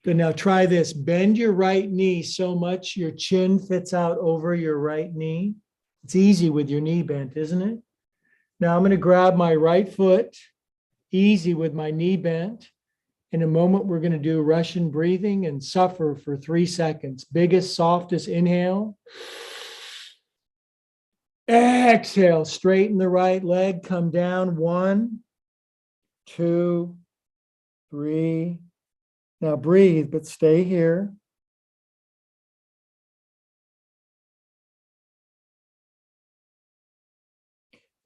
Good, now try this. Bend your right knee so much your chin fits out over your right knee. It's easy with your knee bent, isn't it? Now I'm going to grab my right foot, easy with my knee bent. In a moment, we're going to do Russian breathing and suffer for 3 seconds. Biggest, softest inhale. Exhale, straighten the right leg, come down. 1, 2, 3. Now breathe, but stay here.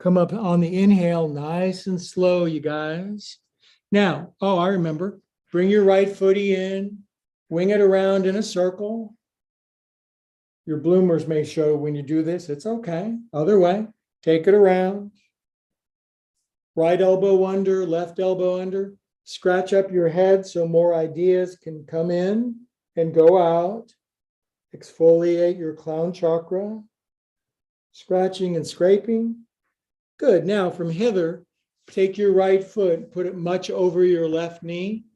Come up on the inhale, nice and slow, you guys. Now, I remember. Bring your right footy in, wing it around in a circle. Your bloomers may show when you do this. It's okay. Other way, take it around. Right elbow under, left elbow under. Scratch up your head so more ideas can come in and go out. Exfoliate your clown chakra. Scratching and scraping. Good. Now from hither, take your right foot, put it much over your left knee.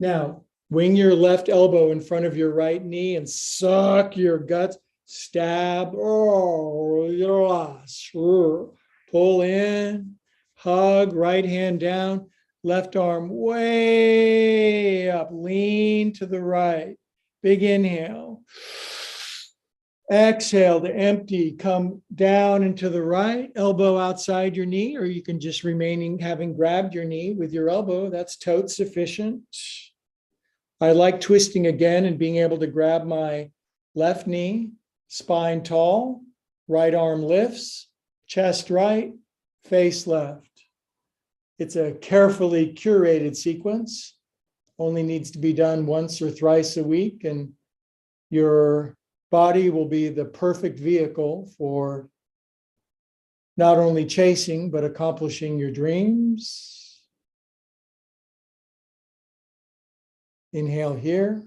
Now, wing your left elbow in front of your right knee and suck your guts. Stab. Pull in. Hug. Right hand down. Left arm way up. Lean to the right. Big inhale. Exhale to empty. Come down and to the right. Elbow outside your knee, or you can just having grabbed your knee with your elbow. That's totes sufficient. I like twisting again and being able to grab my left knee, spine tall, right arm lifts, chest right, face left. It's a carefully curated sequence, only needs to be done once or thrice a week, and your body will be the perfect vehicle for not only chasing, but accomplishing your dreams. Inhale here,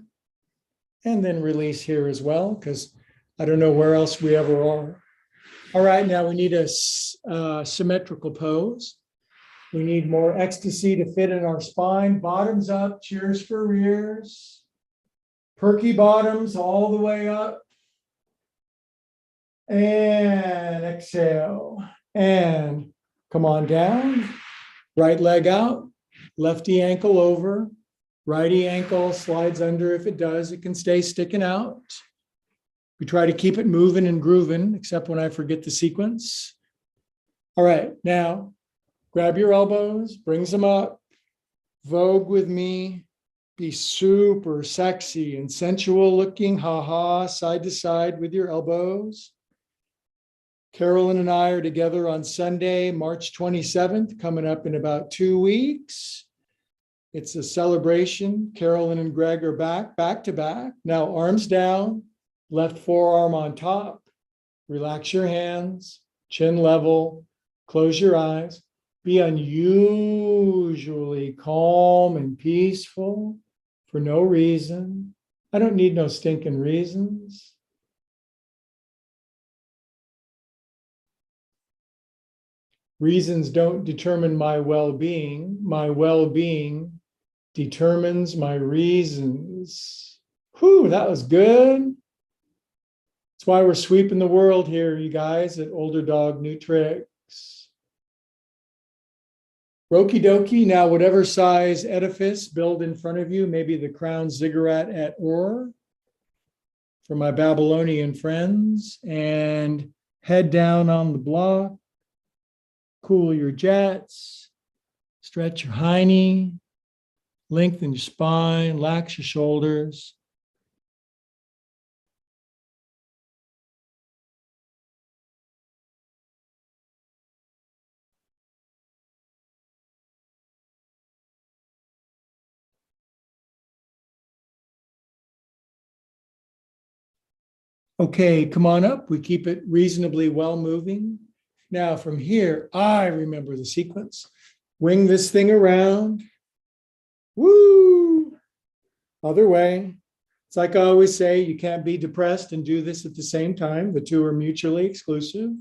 and then release here as well, because I don't know where else we ever are. All right, now we need a symmetrical pose. We need more ecstasy to fit in our spine. Bottoms up, cheers for rears. Perky bottoms all the way up. And exhale. And come on down. Right leg out. Lefty ankle over. Righty ankle slides under. If it does, it can stay sticking out. We try to keep it moving and grooving, except when I forget the sequence. All right, now Grab your elbows, brings them up. Vogue with me. Be super sexy and sensual looking, ha-ha, side to side with your elbows. Carolyn and I are together on Sunday, March 27th, coming up in about 2 weeks. It's a celebration. Carolyn and Greg are back to back. Now arms down, left forearm on top. Relax your hands, chin level, close your eyes. Be unusually calm and peaceful for no reason. I don't need no stinking reasons. Reasons don't determine my well-being. My well-being determines my reasons. Whew, that was good. That's why we're sweeping the world here, you guys, at Older Dog New Tricks. Okie dokie, now whatever size edifice build in front of you, maybe the crown ziggurat at Ur for my Babylonian friends, and head down on the block. Cool your jets, stretch your hiney, lengthen your spine, lax your shoulders. Okay, come on up. We keep it reasonably well moving. Now from here, I remember the sequence. Wing this thing around. Woo! Other way. It's like I always say, you can't be depressed and do this at the same time. The two are mutually exclusive.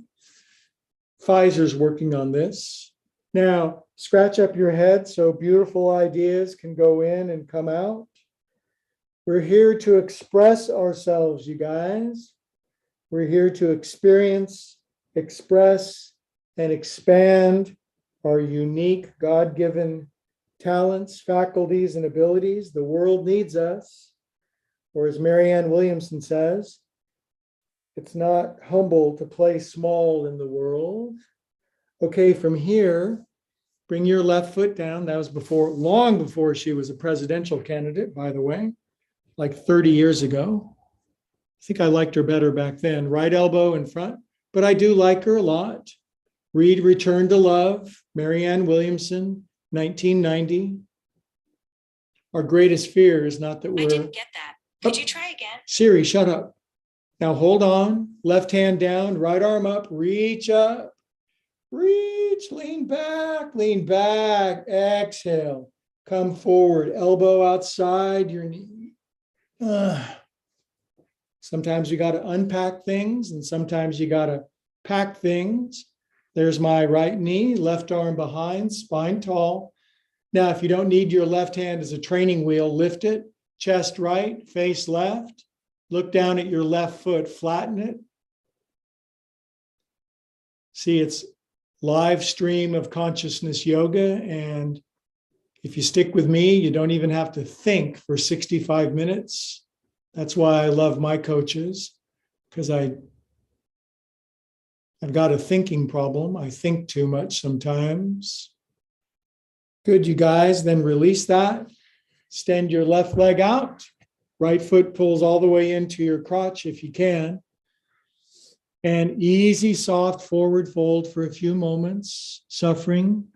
Pfizer's working on this. Now, scratch up your head so beautiful ideas can go in and come out. We're here to express ourselves, you guys. We're here to experience, express, and expand our unique God-given talents, faculties, and abilities. The world needs us. Or as Marianne Williamson says, it's not humble to play small in the world. Okay, from here, bring your left foot down. That was long before she was a presidential candidate, by the way, like 30 years ago. I think I liked her better back then. Right elbow in front, but I do like her a lot. Read Return to Love, Marianne Williamson, 1990. Our greatest fear is not that we're... I didn't get that. Could you try again? Siri, shut up. Now hold on, left hand down, right arm up, reach up, reach, lean back, exhale, come forward, elbow outside your knee. Sometimes you got to unpack things and sometimes you got to pack things. There's my right knee, left arm behind, spine tall. Now, if you don't need your left hand as a training wheel, lift it, chest right, face left. Look down at your left foot, flatten it. See, it's live stream of consciousness yoga. And if you stick with me, you don't even have to think for 65 minutes. That's why I love my coaches, because I've got a thinking problem. I think too much sometimes. Good, you guys. Then release that. Extend your left leg out. Right foot pulls all the way into your crotch if you can. And easy, soft forward fold for a few moments. Suffering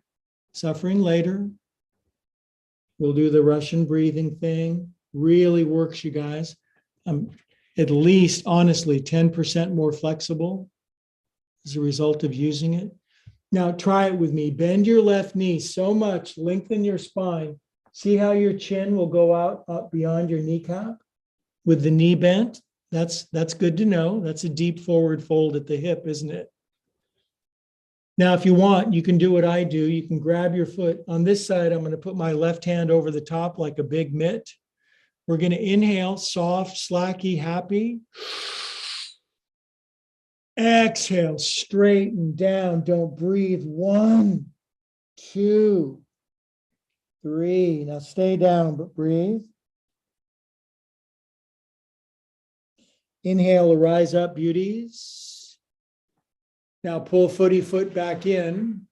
later. We'll do the Russian breathing thing. Really works, you guys. I'm at least, honestly, 10% more flexible as a result of using it. Now try it with me. Bend your left knee so much, lengthen your spine. See how your chin will go out up beyond your kneecap with the knee bent? That's good to know. That's a deep forward fold at the hip, isn't it? Now, if you want, you can do what I do. You can grab your foot. On this side, I'm going to put my left hand over the top like a big mitt. We're going to inhale, soft, slacky, happy. Exhale, straighten down. Don't breathe. 1, 2, 3. Now stay down, but breathe. Inhale, rise up, beauties. Now pull footy foot back in.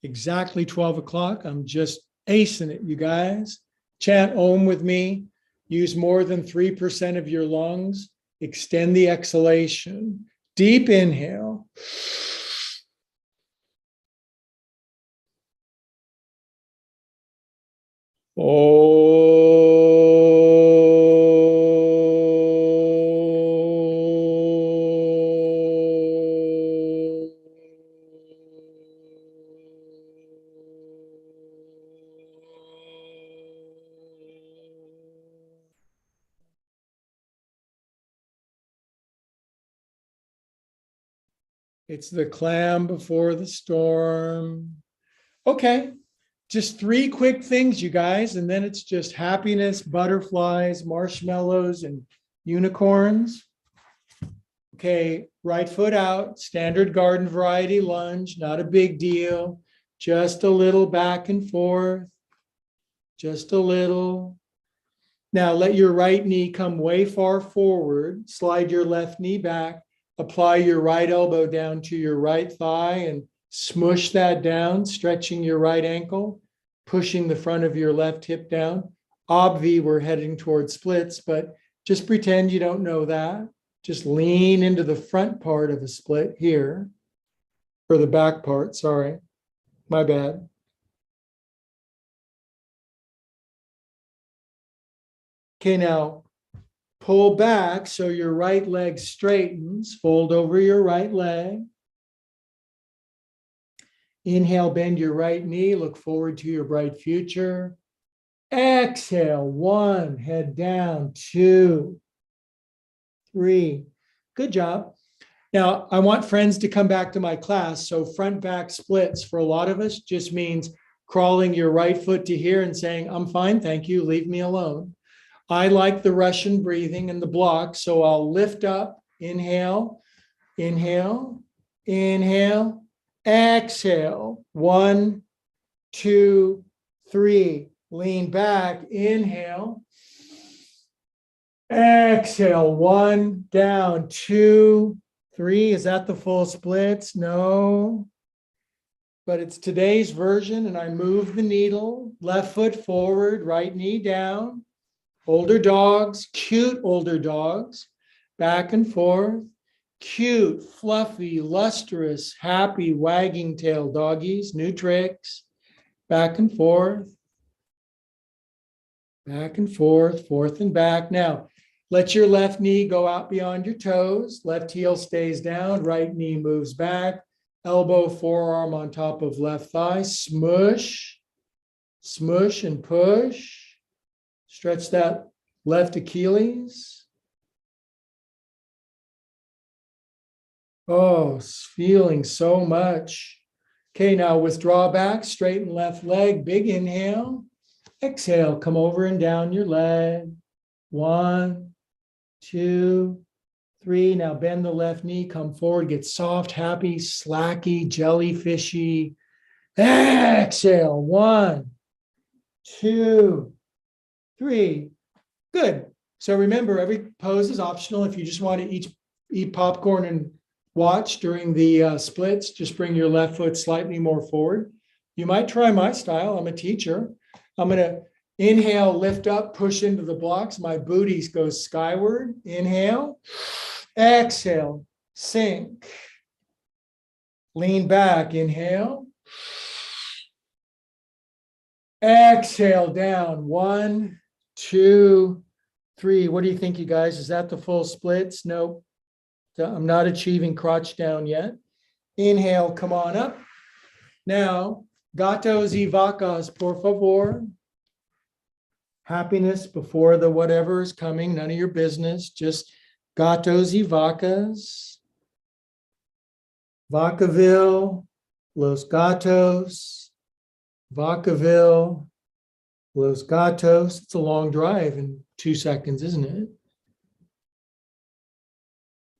exactly 12 o'clock. I'm just acing it, you guys. Chant Om with me. Use more than 3% of your lungs. Extend the exhalation. Deep inhale. It's the clam before the storm. Okay, just 3 quick things, you guys, and then it's just happiness, butterflies, marshmallows, and unicorns. Okay, right foot out, standard garden variety lunge, not a big deal. Just a little back and forth, just a little. Now let your right knee come way far forward, slide your left knee back, apply your right elbow down to your right thigh and smush that down, stretching your right ankle, pushing the front of your left hip down. Obvi, we're heading towards splits, but just pretend you don't know that. Just lean into the front part of a split here, or the back part, sorry, my bad. Okay, now pull back so your right leg straightens, fold over your right leg. Inhale, bend your right knee, look forward to your bright future. Exhale, 1, head down, 2, 3. Good job. Now, I want friends to come back to my class. So front back splits for a lot of us just means crawling your right foot to here and saying, I'm fine, thank you, leave me alone. I like the Russian breathing and the block, so I'll lift up, inhale, inhale, inhale, exhale, 1, 2, 3, lean back, inhale, exhale, 1, down, 2, 3. Is that the full splits? No. But it's today's version, and I move the needle, left foot forward, right knee down. Older dogs, cute older dogs, back and forth. Cute, fluffy, lustrous, happy, wagging tail doggies, new tricks. Back and forth, forth and back. Now, let your left knee go out beyond your toes. Left heel stays down, right knee moves back. Elbow, forearm on top of left thigh. Smush, smush and push. Stretch that left Achilles. Oh, feeling so much. Okay, now withdraw back, straighten left leg, big inhale. Exhale, come over and down your leg. 1, 2, 3. Now bend the left knee, come forward, get soft, happy, slacky, jellyfishy. Exhale, 1, 2, 3. Good. So remember, every pose is optional. If you just want to eat popcorn and watch during the splits, just bring your left foot slightly more forward. You might try my style. I'm a teacher. I'm going to inhale, lift up, push into the blocks. My booty goes skyward. Inhale. Exhale. Sink. Lean back. Inhale. Exhale down. 1, 2, 3. What do you think, you guys? Is that the full splits? Nope. I'm not achieving crotch down yet. Inhale, come on up. Now, gatos y vacas, por favor. Happiness before the whatever is coming, none of your business. Just gatos y vacas. Vacaville, Los Gatos, Vacaville, Los Gatos. It's a long drive in 2 seconds, isn't it?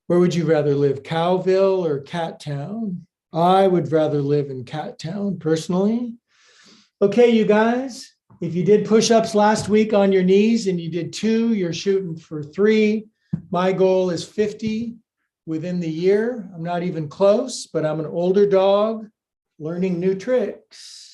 Where would you rather live, Cowville or Cat Town? I would rather live in Cat Town personally. Okay, you guys, if you did push-ups last week on your knees and you did 2, you're shooting for 3. My goal is 50 within the year. I'm not even close, but I'm an older dog. learning new tricks.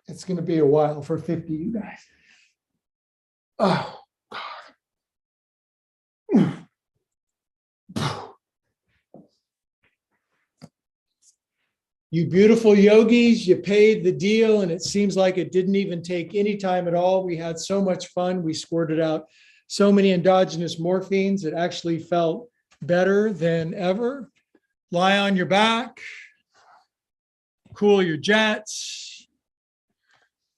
It's going to be a while for 50, you guys. Oh, you beautiful yogis, you paid the deal, and it seems like it didn't even take any time at all. We had so much fun. We squirted out so many endogenous morphines. It actually felt better than ever. Lie on your back, cool your jets.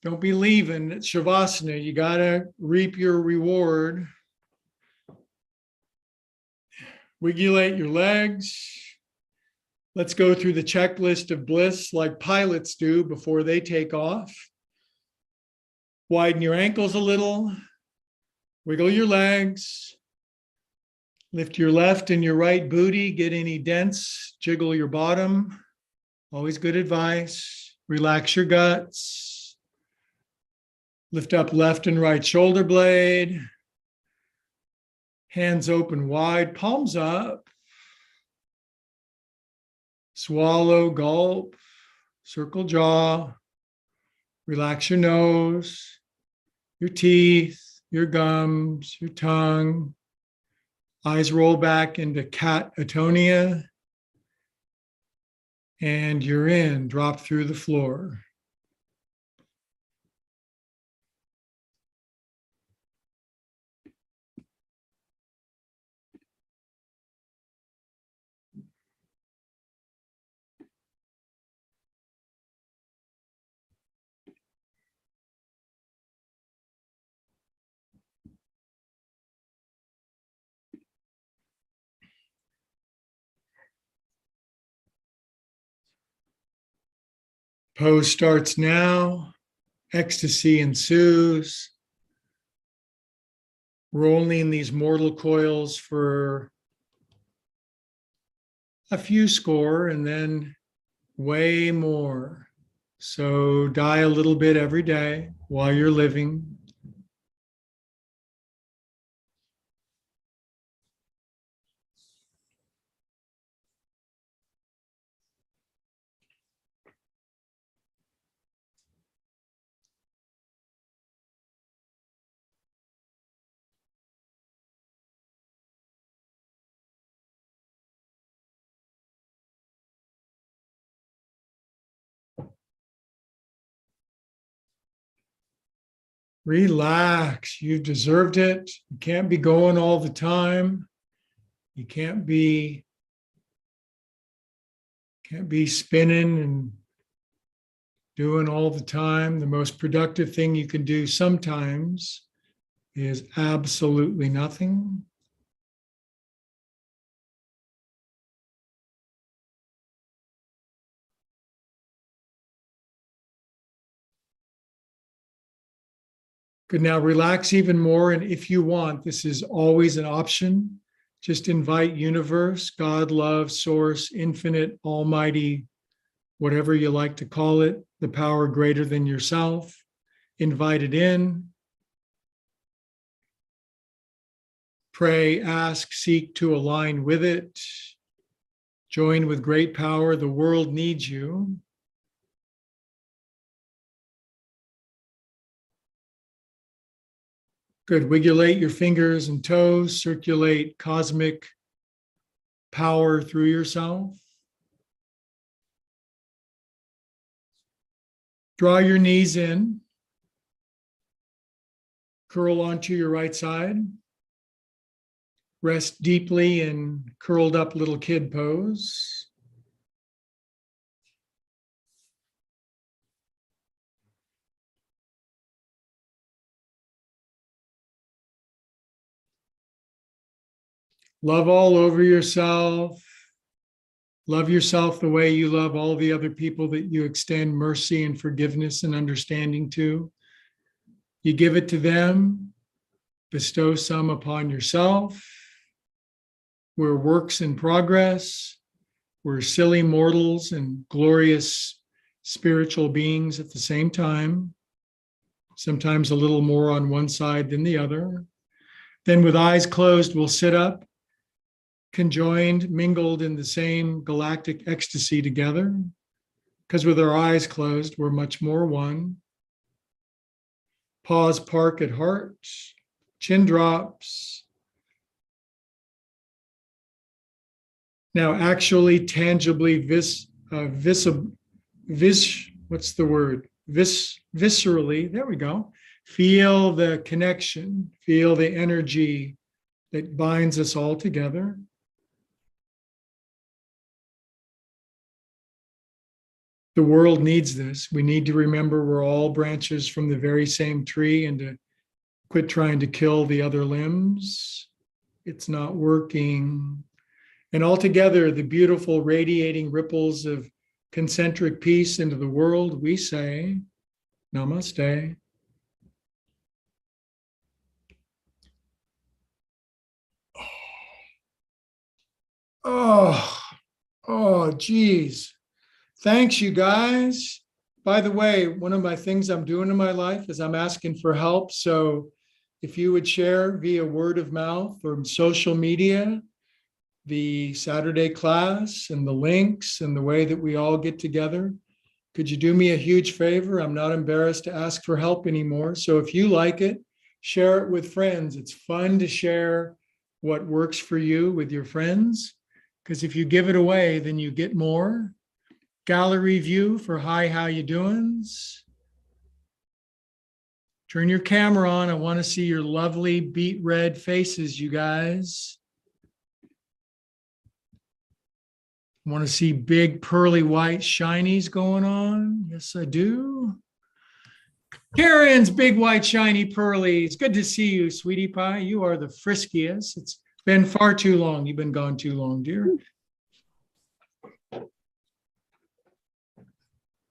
Don't be leaving at Shavasana. You got to reap your reward. Wigulate your legs. Let's go through the checklist of bliss like pilots do before they take off. Widen your ankles a little. Wiggle your legs. Lift your left and your right booty. Get any dents. Jiggle your bottom. Always good advice. Relax your guts. Lift up left and right shoulder blade. Hands open wide, palms up. Swallow, gulp, circle jaw. Relax your nose, your teeth, your gums, your tongue. Eyes roll back into cat atonia. And you're in, drop through the floor. Pose starts now. Ecstasy ensues. We're only in these mortal coils for a few score and then way more. So die a little bit every day while you're living. Relax. You've deserved it. You can't be going all the time. You can't be spinning and doing all the time. The most productive thing you can do sometimes is absolutely nothing. Good. Now relax even more. And if you want, this is always an option. Just invite universe, God, love, source, infinite, almighty, whatever you like to call it, the power greater than yourself. Invite it in. Pray, ask, seek to align with it. Join with great power. The world needs you. Good. Wigulate your fingers and toes. Circulate cosmic power through yourself. Draw your knees in. Curl onto your right side. Rest deeply in curled up little kid pose. Love all over yourself. Love yourself the way you love all the other people that you extend mercy and forgiveness and understanding to. You give it to them. bestow some upon yourself. We're works in progress. We're silly mortals and glorious spiritual beings at the same time, sometimes a little more on one side than the other. Then with eyes closed, we'll sit up, conjoined, mingled in the same galactic ecstasy together, because with our eyes closed, we're much more one. Pause, park at heart, chin drops. Now actually, tangibly, viscerally, there we go. Feel the connection, feel the energy that binds us all together. The world needs this. We need to remember we're all branches from the very same tree and to quit trying to kill the other limbs. It's not working. And altogether, the beautiful radiating ripples of concentric peace into the world, we say, Namaste. Geez. Thanks, you guys. By the way, one of my things I'm doing in my life is I'm asking for help. So if you would share via word of mouth or social media, the Saturday class and the links and the way that we all get together, could you do me a huge favor? I'm not embarrassed to ask for help anymore. So if you like it, share it with friends. It's fun to share what works for you with your friends, because if you give it away, then you get more. Gallery view for hi, how you doings? Turn your camera on. I want to see your lovely beet red faces, you guys. I want to see big pearly white shinies going on. Yes, I do. Karen's big white shiny pearlies. Good to see you, sweetie pie. You are the friskiest. It's been far too long. You've been gone too long, dear.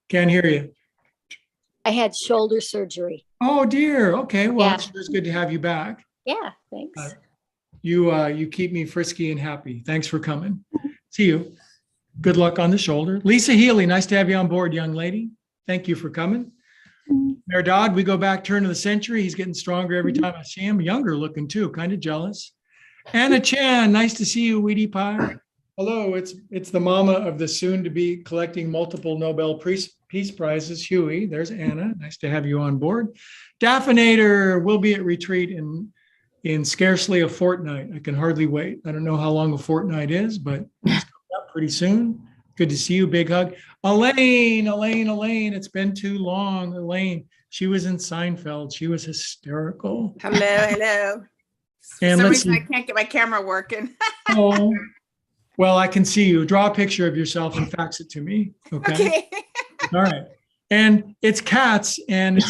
Can't hear you. I had shoulder surgery. Oh dear. Okay. Well, Yeah. it's good to have you back. Yeah, thanks. You keep me frisky and happy. Thanks for coming. See you. Good luck on the shoulder. Lisa Healy, nice to have you on board, young lady. Thank you for coming. Merdad, we go back turn of the century. He's getting stronger every time I see him. Younger looking too, kind of jealous. Anna Chan, nice to see you, Weedy Pie. Hello, it's the mama of the soon to be collecting multiple Nobel Peace Prizes, Huey. There's Anna. Nice to have you on board. Daphinator will be at retreat in scarcely a fortnight. I can hardly wait. I don't know how long a fortnight is, but it's coming up pretty soon. Good to see you. Big hug. Elaine. It's been too long. Elaine, she was in Seinfeld. She was hysterical. Hello. For And some let's reason, see. I can't get my camera working. Oh, well, I can see you. Draw a picture of yourself and fax it to me. Okay. Okay. All right. And it's cats, and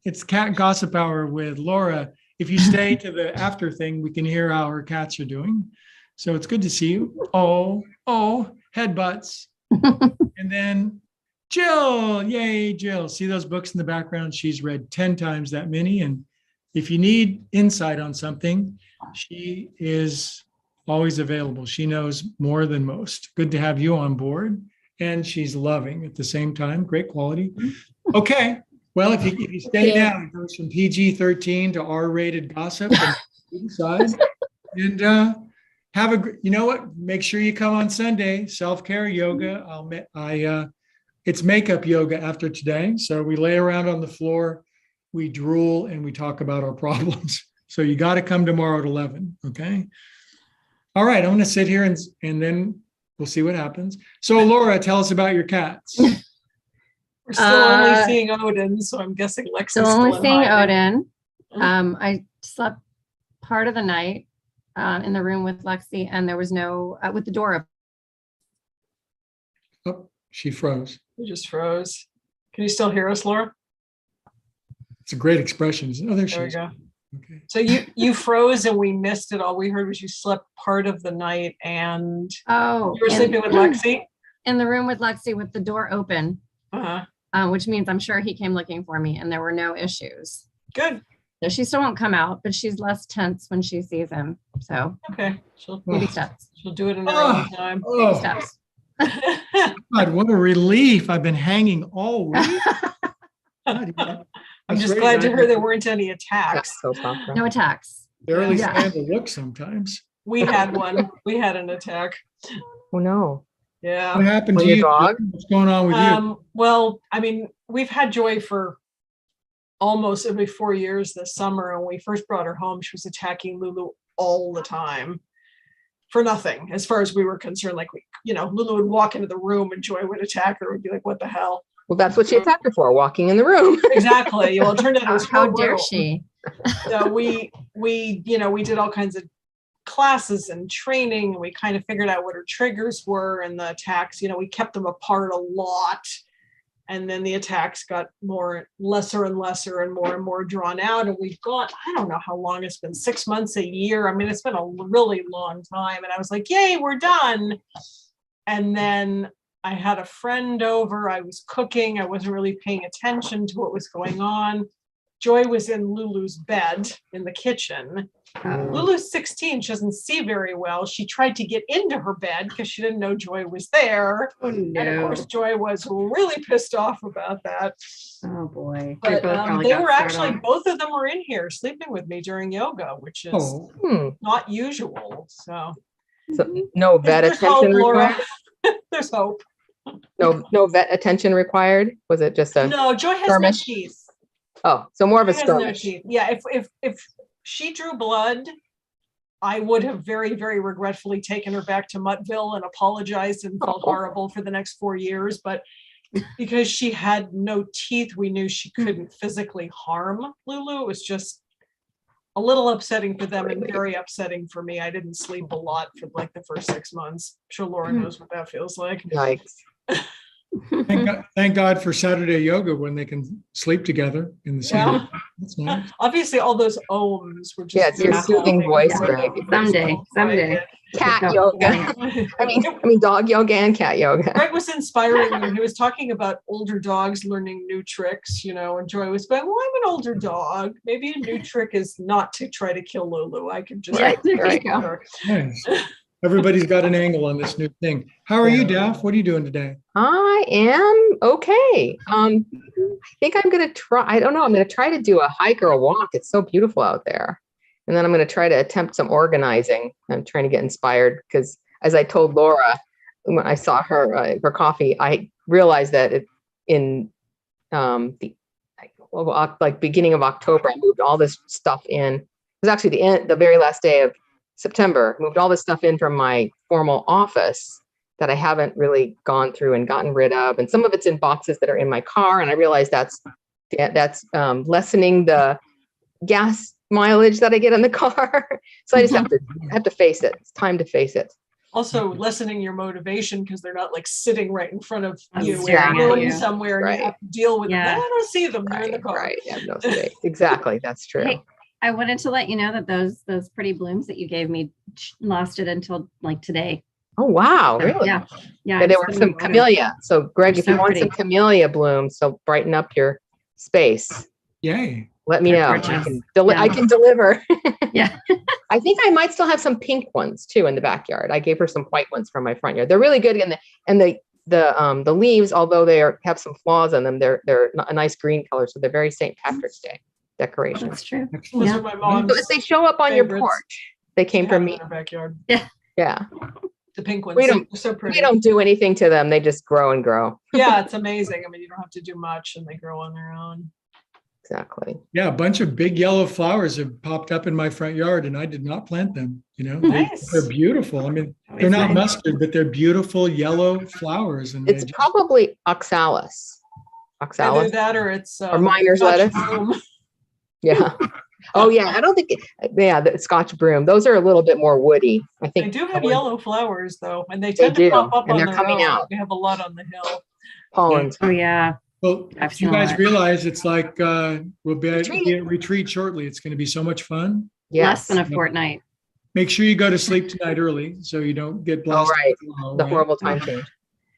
it's cat gossip hour with Laura. If you stay to the after thing, we can hear how her cats are doing. So it's good to see you. Oh, headbutts. And then Jill, yay, Jill. See those books in the background? She's read 10 times that many. And if you need insight on something, she is always available. She knows more than most. Good to have you on board. And she's loving at the same time. Great quality. Okay. Well, if you stay down, it goes from PG-13 to R-rated gossip. And you decide. And have a, you know what? Make sure you come on Sunday. Self-care yoga. It's makeup yoga after today. So we lay around on the floor, we drool, and we talk about our problems. So you got to come tomorrow at 11. Okay. All right. I'm going to sit here and then we'll see what happens. So Laura, tell us about your cats. We're still only seeing Odin, so I'm guessing Lexi's So still only in seeing hiding. Odin. I slept part of the night in the room with Lexi, and there was no with the door open. Oh, she froze. We just froze. Can you still hear us, Laura? It's a great expression. Oh, there she There we is. go. Okay. So you froze and we missed it. All we heard was you slept part of the night and Oh, you were sleeping with Lexi. in the room with Lexi with the door open, Uh-huh. which means I'm sure he came looking for me, and there were no issues. Good. No, she still won't come out, but she's less tense when she sees him. So Okay, she'll baby steps. she'll do it in her own time. Baby Oh, steps. God, what a relief. I've been hanging all week. God, I'm that's just right, glad to Zach. hear there weren't any attacks. That's so soft. No attacks. Barely Yeah. stand to look sometimes. We had one. We had an attack. Oh, no. Yeah. What happened With to your you? dog? What's going on with you? Well, I mean, we've had Joy for almost every 4 years this summer. And when we first brought her home, she was attacking Lulu all the time for nothing, as far as we were concerned. Like, Lulu would walk into the room and Joy would attack her. Would be like, what the hell? Well, that's what she attacked her for, walking in the room. Exactly. Well, it turned out it was How her dare room. she? So we did all kinds of classes and training, and we kind of figured out what her triggers were and the attacks. We kept them apart a lot. And then the attacks got lesser and lesser and more drawn out. And we've got, I don't know how long it's been, 6 months, a year. I mean, it's been a really long time. And I was like, yay, we're done. And then I had a friend over. I was cooking. I wasn't really paying attention to what was going on. Joy was in Lulu's bed in the kitchen. Lulu's 16. She doesn't see very well. She tried to get into her bed because she didn't know Joy was there. Oh, And of no. course, Joy was really pissed off about that. Oh, boy. But probably they got were scared actually, off. both of them were in here sleeping with me during yoga, which is Oh, not usual. So So no vet there's hope, attention Laura. required? There's hope. No vet attention required? Was it just a, No, Joy has no skirmish? teeth. oh, so more of a Joy has no skirmish. teeth. Yeah, if she drew blood, I would have very, very regretfully taken her back to Muttville and apologized and felt Oh. horrible for the next 4 years. But because she had no teeth, we knew she couldn't physically harm Lulu. It was just a little upsetting for them and very upsetting for me. I didn't sleep a lot for like the first 6 months. I'm sure Laura knows what that feels like. Yikes. thank God for Saturday yoga when they can sleep together in the same. Yeah. room. That's nice. Obviously, all those ohms were just. Yeah, it's your soothing voice, Greg. Someday. Cat No, yoga. I mean, dog yoga and cat yoga. Greg was inspiring me. He was talking about older dogs learning new tricks, and Joy was going, well, I'm an older dog. Maybe a new trick is not to try to kill Lulu. I can just. Right, there you right. go. her. Nice. Everybody's got an angle on this new thing. How are you, Daph? What are you doing today? I am okay. I think I'm going to try, I don't know, I'm going to try to do a hike or a walk. It's so beautiful out there. And then I'm going to try to attempt some organizing. I'm trying to get inspired because as I told Laura, when I saw her for coffee, I realized that in beginning of October, I moved all this stuff in. It was actually the very last day of September, moved all this stuff in from my formal office that I haven't really gone through and gotten rid of. And some of it's in boxes that are in my car. And I realized that's lessening the gas mileage that I get in the car. So I just have to face it. It's time to face it. Also lessening your motivation because they're not like sitting right in front of you Staring in a at room you. somewhere and Right. you have to deal with Yeah. them. I don't see them. They're in the car. Right. I have no space. Exactly. That's true. Hey, I wanted to let you know that those pretty blooms that you gave me lasted until like today. Oh, wow. So, Really? Yeah. Yeah. And I there just were put some them in water. camellia. So Greg, They're if you so want some pretty. camellia blooms, so brighten up your space, Yay. let me They're know. gorgeous. I can deliver. Yeah. I think I might still have some pink ones too in the backyard. I gave her some white ones from my front yard. They're really good. And the leaves, although have some flaws in them, they're a nice green color. So they're very St. Patrick's Day decoration. That's true. Those Yeah. are my mom's. So if they show up on your favorites. porch, they came from me. in our backyard. Yeah. The pink ones. We don't- They're so pretty. We don't do anything to them. They just grow and grow. Yeah, it's amazing. I mean, you don't have to do much and they grow on their own. Exactly. Yeah, a bunch of big yellow flowers have popped up in my front yard and I did not plant them. Nice. They're beautiful. I mean, they're Always not nice. mustard, but they're beautiful yellow flowers. And It's probably oxalis. Either Oxalis. that or it's Or miner's Scotch lettuce. broom. Yeah. Oh yeah. I don't think. The Scotch broom. Those are a little bit more woody. I They think. do have yellow flowers though, and they They tend do, to pop up and on they're their coming own. out. We have a lot on the hill. Pollens. Oh yeah. well, I've you seen a guys lot. realize it's like we'll be Retreat. at retreat shortly. It's going to be so much fun. Less Yes. than a fortnight. Make sure you go to sleep tonight early so you don't get Oh blasted. right. tomorrow, The right? horrible time change.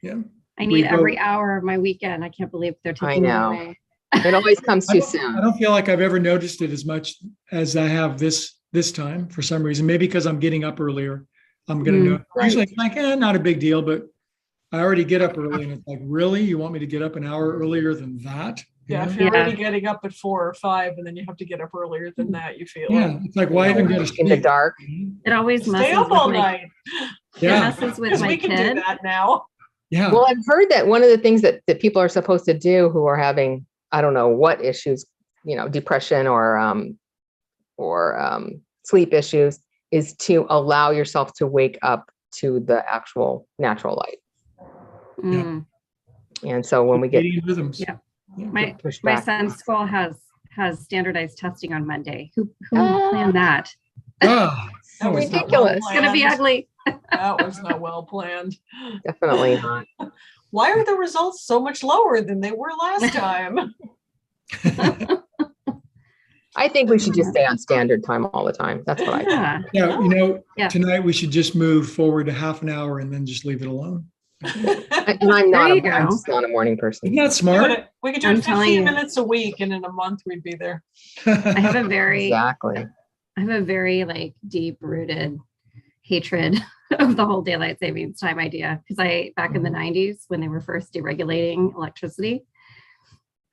Yeah. I We need every go- hour of my weekend. I can't believe they're I taking it know. away. It always comes I too don't- I soon. don't feel like I've ever noticed it as much as I have this time for some reason. Maybe because I'm getting up earlier. I'm gonna know. Right. Usually it's like, not a big deal, but I already get up early and it's like, really? You want me to get up an hour earlier than that? You Yeah, know? if you're Yeah. already getting up at 4 or 5 and then you have to get up earlier than that, you feel Yeah, it's like, why even go to sleep? In the dark. It always Stay messes up with all my, night. it Yeah, messes with Because my we can do kid. that now. yeah. Well, I've heard that one of the things that people are supposed to do who are having, I don't know what issues, depression or sleep issues, is to allow yourself to wake up to the actual natural light. Mm. And so when we get Circadian rhythms. Yeah. Yeah. My pushed my back, son's school has standardized testing on Monday. Who Ah. planned that? Ah, That was not Ridiculous. well It's gonna be planned. ugly. That was not well planned. definitely not. Why are the results so much lower than they were last time? I think we should just stay on standard time all the time. That's what I think. Yeah. yeah, Yeah. tonight we should just move forward a half an hour and then just leave it alone. And I'm not. There you I'm go. just not a morning person. Isn't that smart? We could do I'm it telling 15 you. minutes a week, and in a month we'd be there. I have a very Exactly. like deep rooted hatred of the whole daylight savings time idea. Because back in the 90s, when they were first deregulating electricity,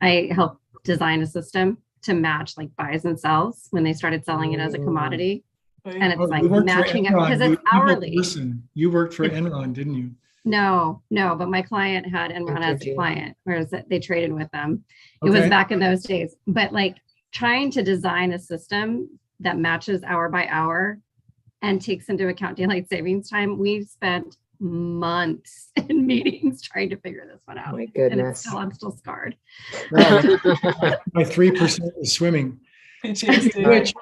I helped design a system to match like buys and sells when they started selling it as a commodity. And it's Oh, like you worked for matching it Enron. because You- it's you were a hourly. person. You worked for Enron, didn't you? No, but my client had Enron as a Interview. client, whereas they traded with them. It was Okay. back in those days. But like trying to design a system that matches hour by hour and takes into account daylight savings time, we spent months in meetings trying to figure this one out. My And goodness. I'm still scarred. Well, my 3% is swimming. PTSD. Which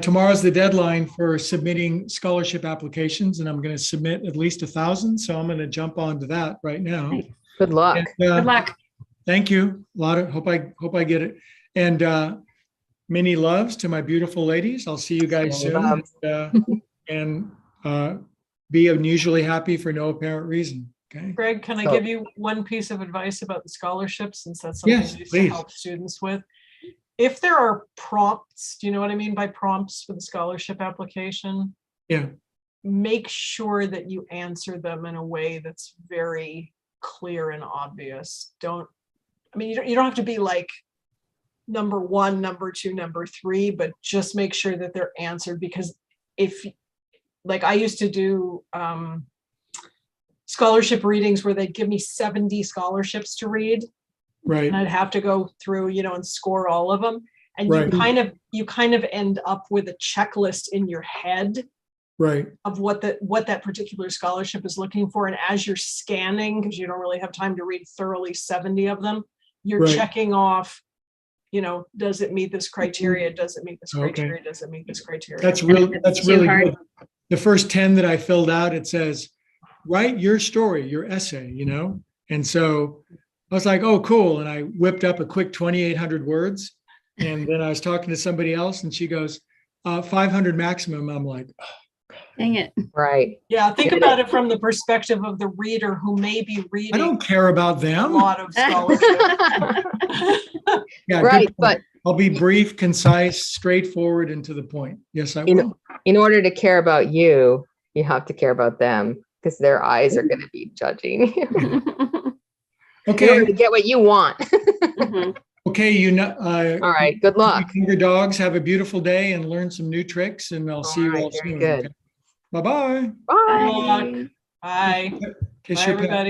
tomorrow's the deadline for submitting scholarship applications, and I'm going to submit at least 1,000. So I'm going to jump onto that right now. Nice. Good luck. And, Good luck. Thank you. Hope I get it. And many loves to my beautiful ladies. I'll see you guys soon. Loves. And be unusually happy for no apparent reason. Okay. Greg, can I So- give you one piece of advice about the scholarship, since that's something Yes, we used please. to help students with? If there are prompts, do you know what I mean by prompts for the scholarship application? Yeah. Make sure that you answer them in a way that's very clear and obvious. You don't have to be like number 1, number 2, number 3, but just make sure that they're answered, because if, like, I used to do scholarship readings where they'd give me 70 scholarships to read, Right. and I'd have to go through, and score all of them. And Right. you kind of end up with a checklist in your head Right. of what that particular scholarship is looking for. And as you're scanning, because you don't really have time to read thoroughly 70 of them, you're Right. checking off, does it meet this criteria? Does it meet this Okay. criteria? Does it meet this criteria? That's And if real. it's That's too really hard- good. The first 10 that I filled out, it says, write your story, your essay, And so I was like, oh, cool. And I whipped up a quick 2,800 words. And then I was talking to somebody else and she goes, 500 maximum. I'm like, Dang it. Right. Yeah, think Get about it from the perspective of the reader who may be I reading don't care about a them. lot of scholarship. Yeah, good Right. point. But I'll be brief, concise, straightforward, and to the point. Yes, I You know- will. in order to care about you, you have to care about them because their eyes are going to be judging you in order Okay. to get what you want. Mhm. Okay. All right. Good luck. Your dogs have a beautiful day and learn some new tricks, and I'll see you All right, all very soon. good. Okay? Bye-bye. Bye. Bye. Bye. Kiss Bye, your pet. everybody.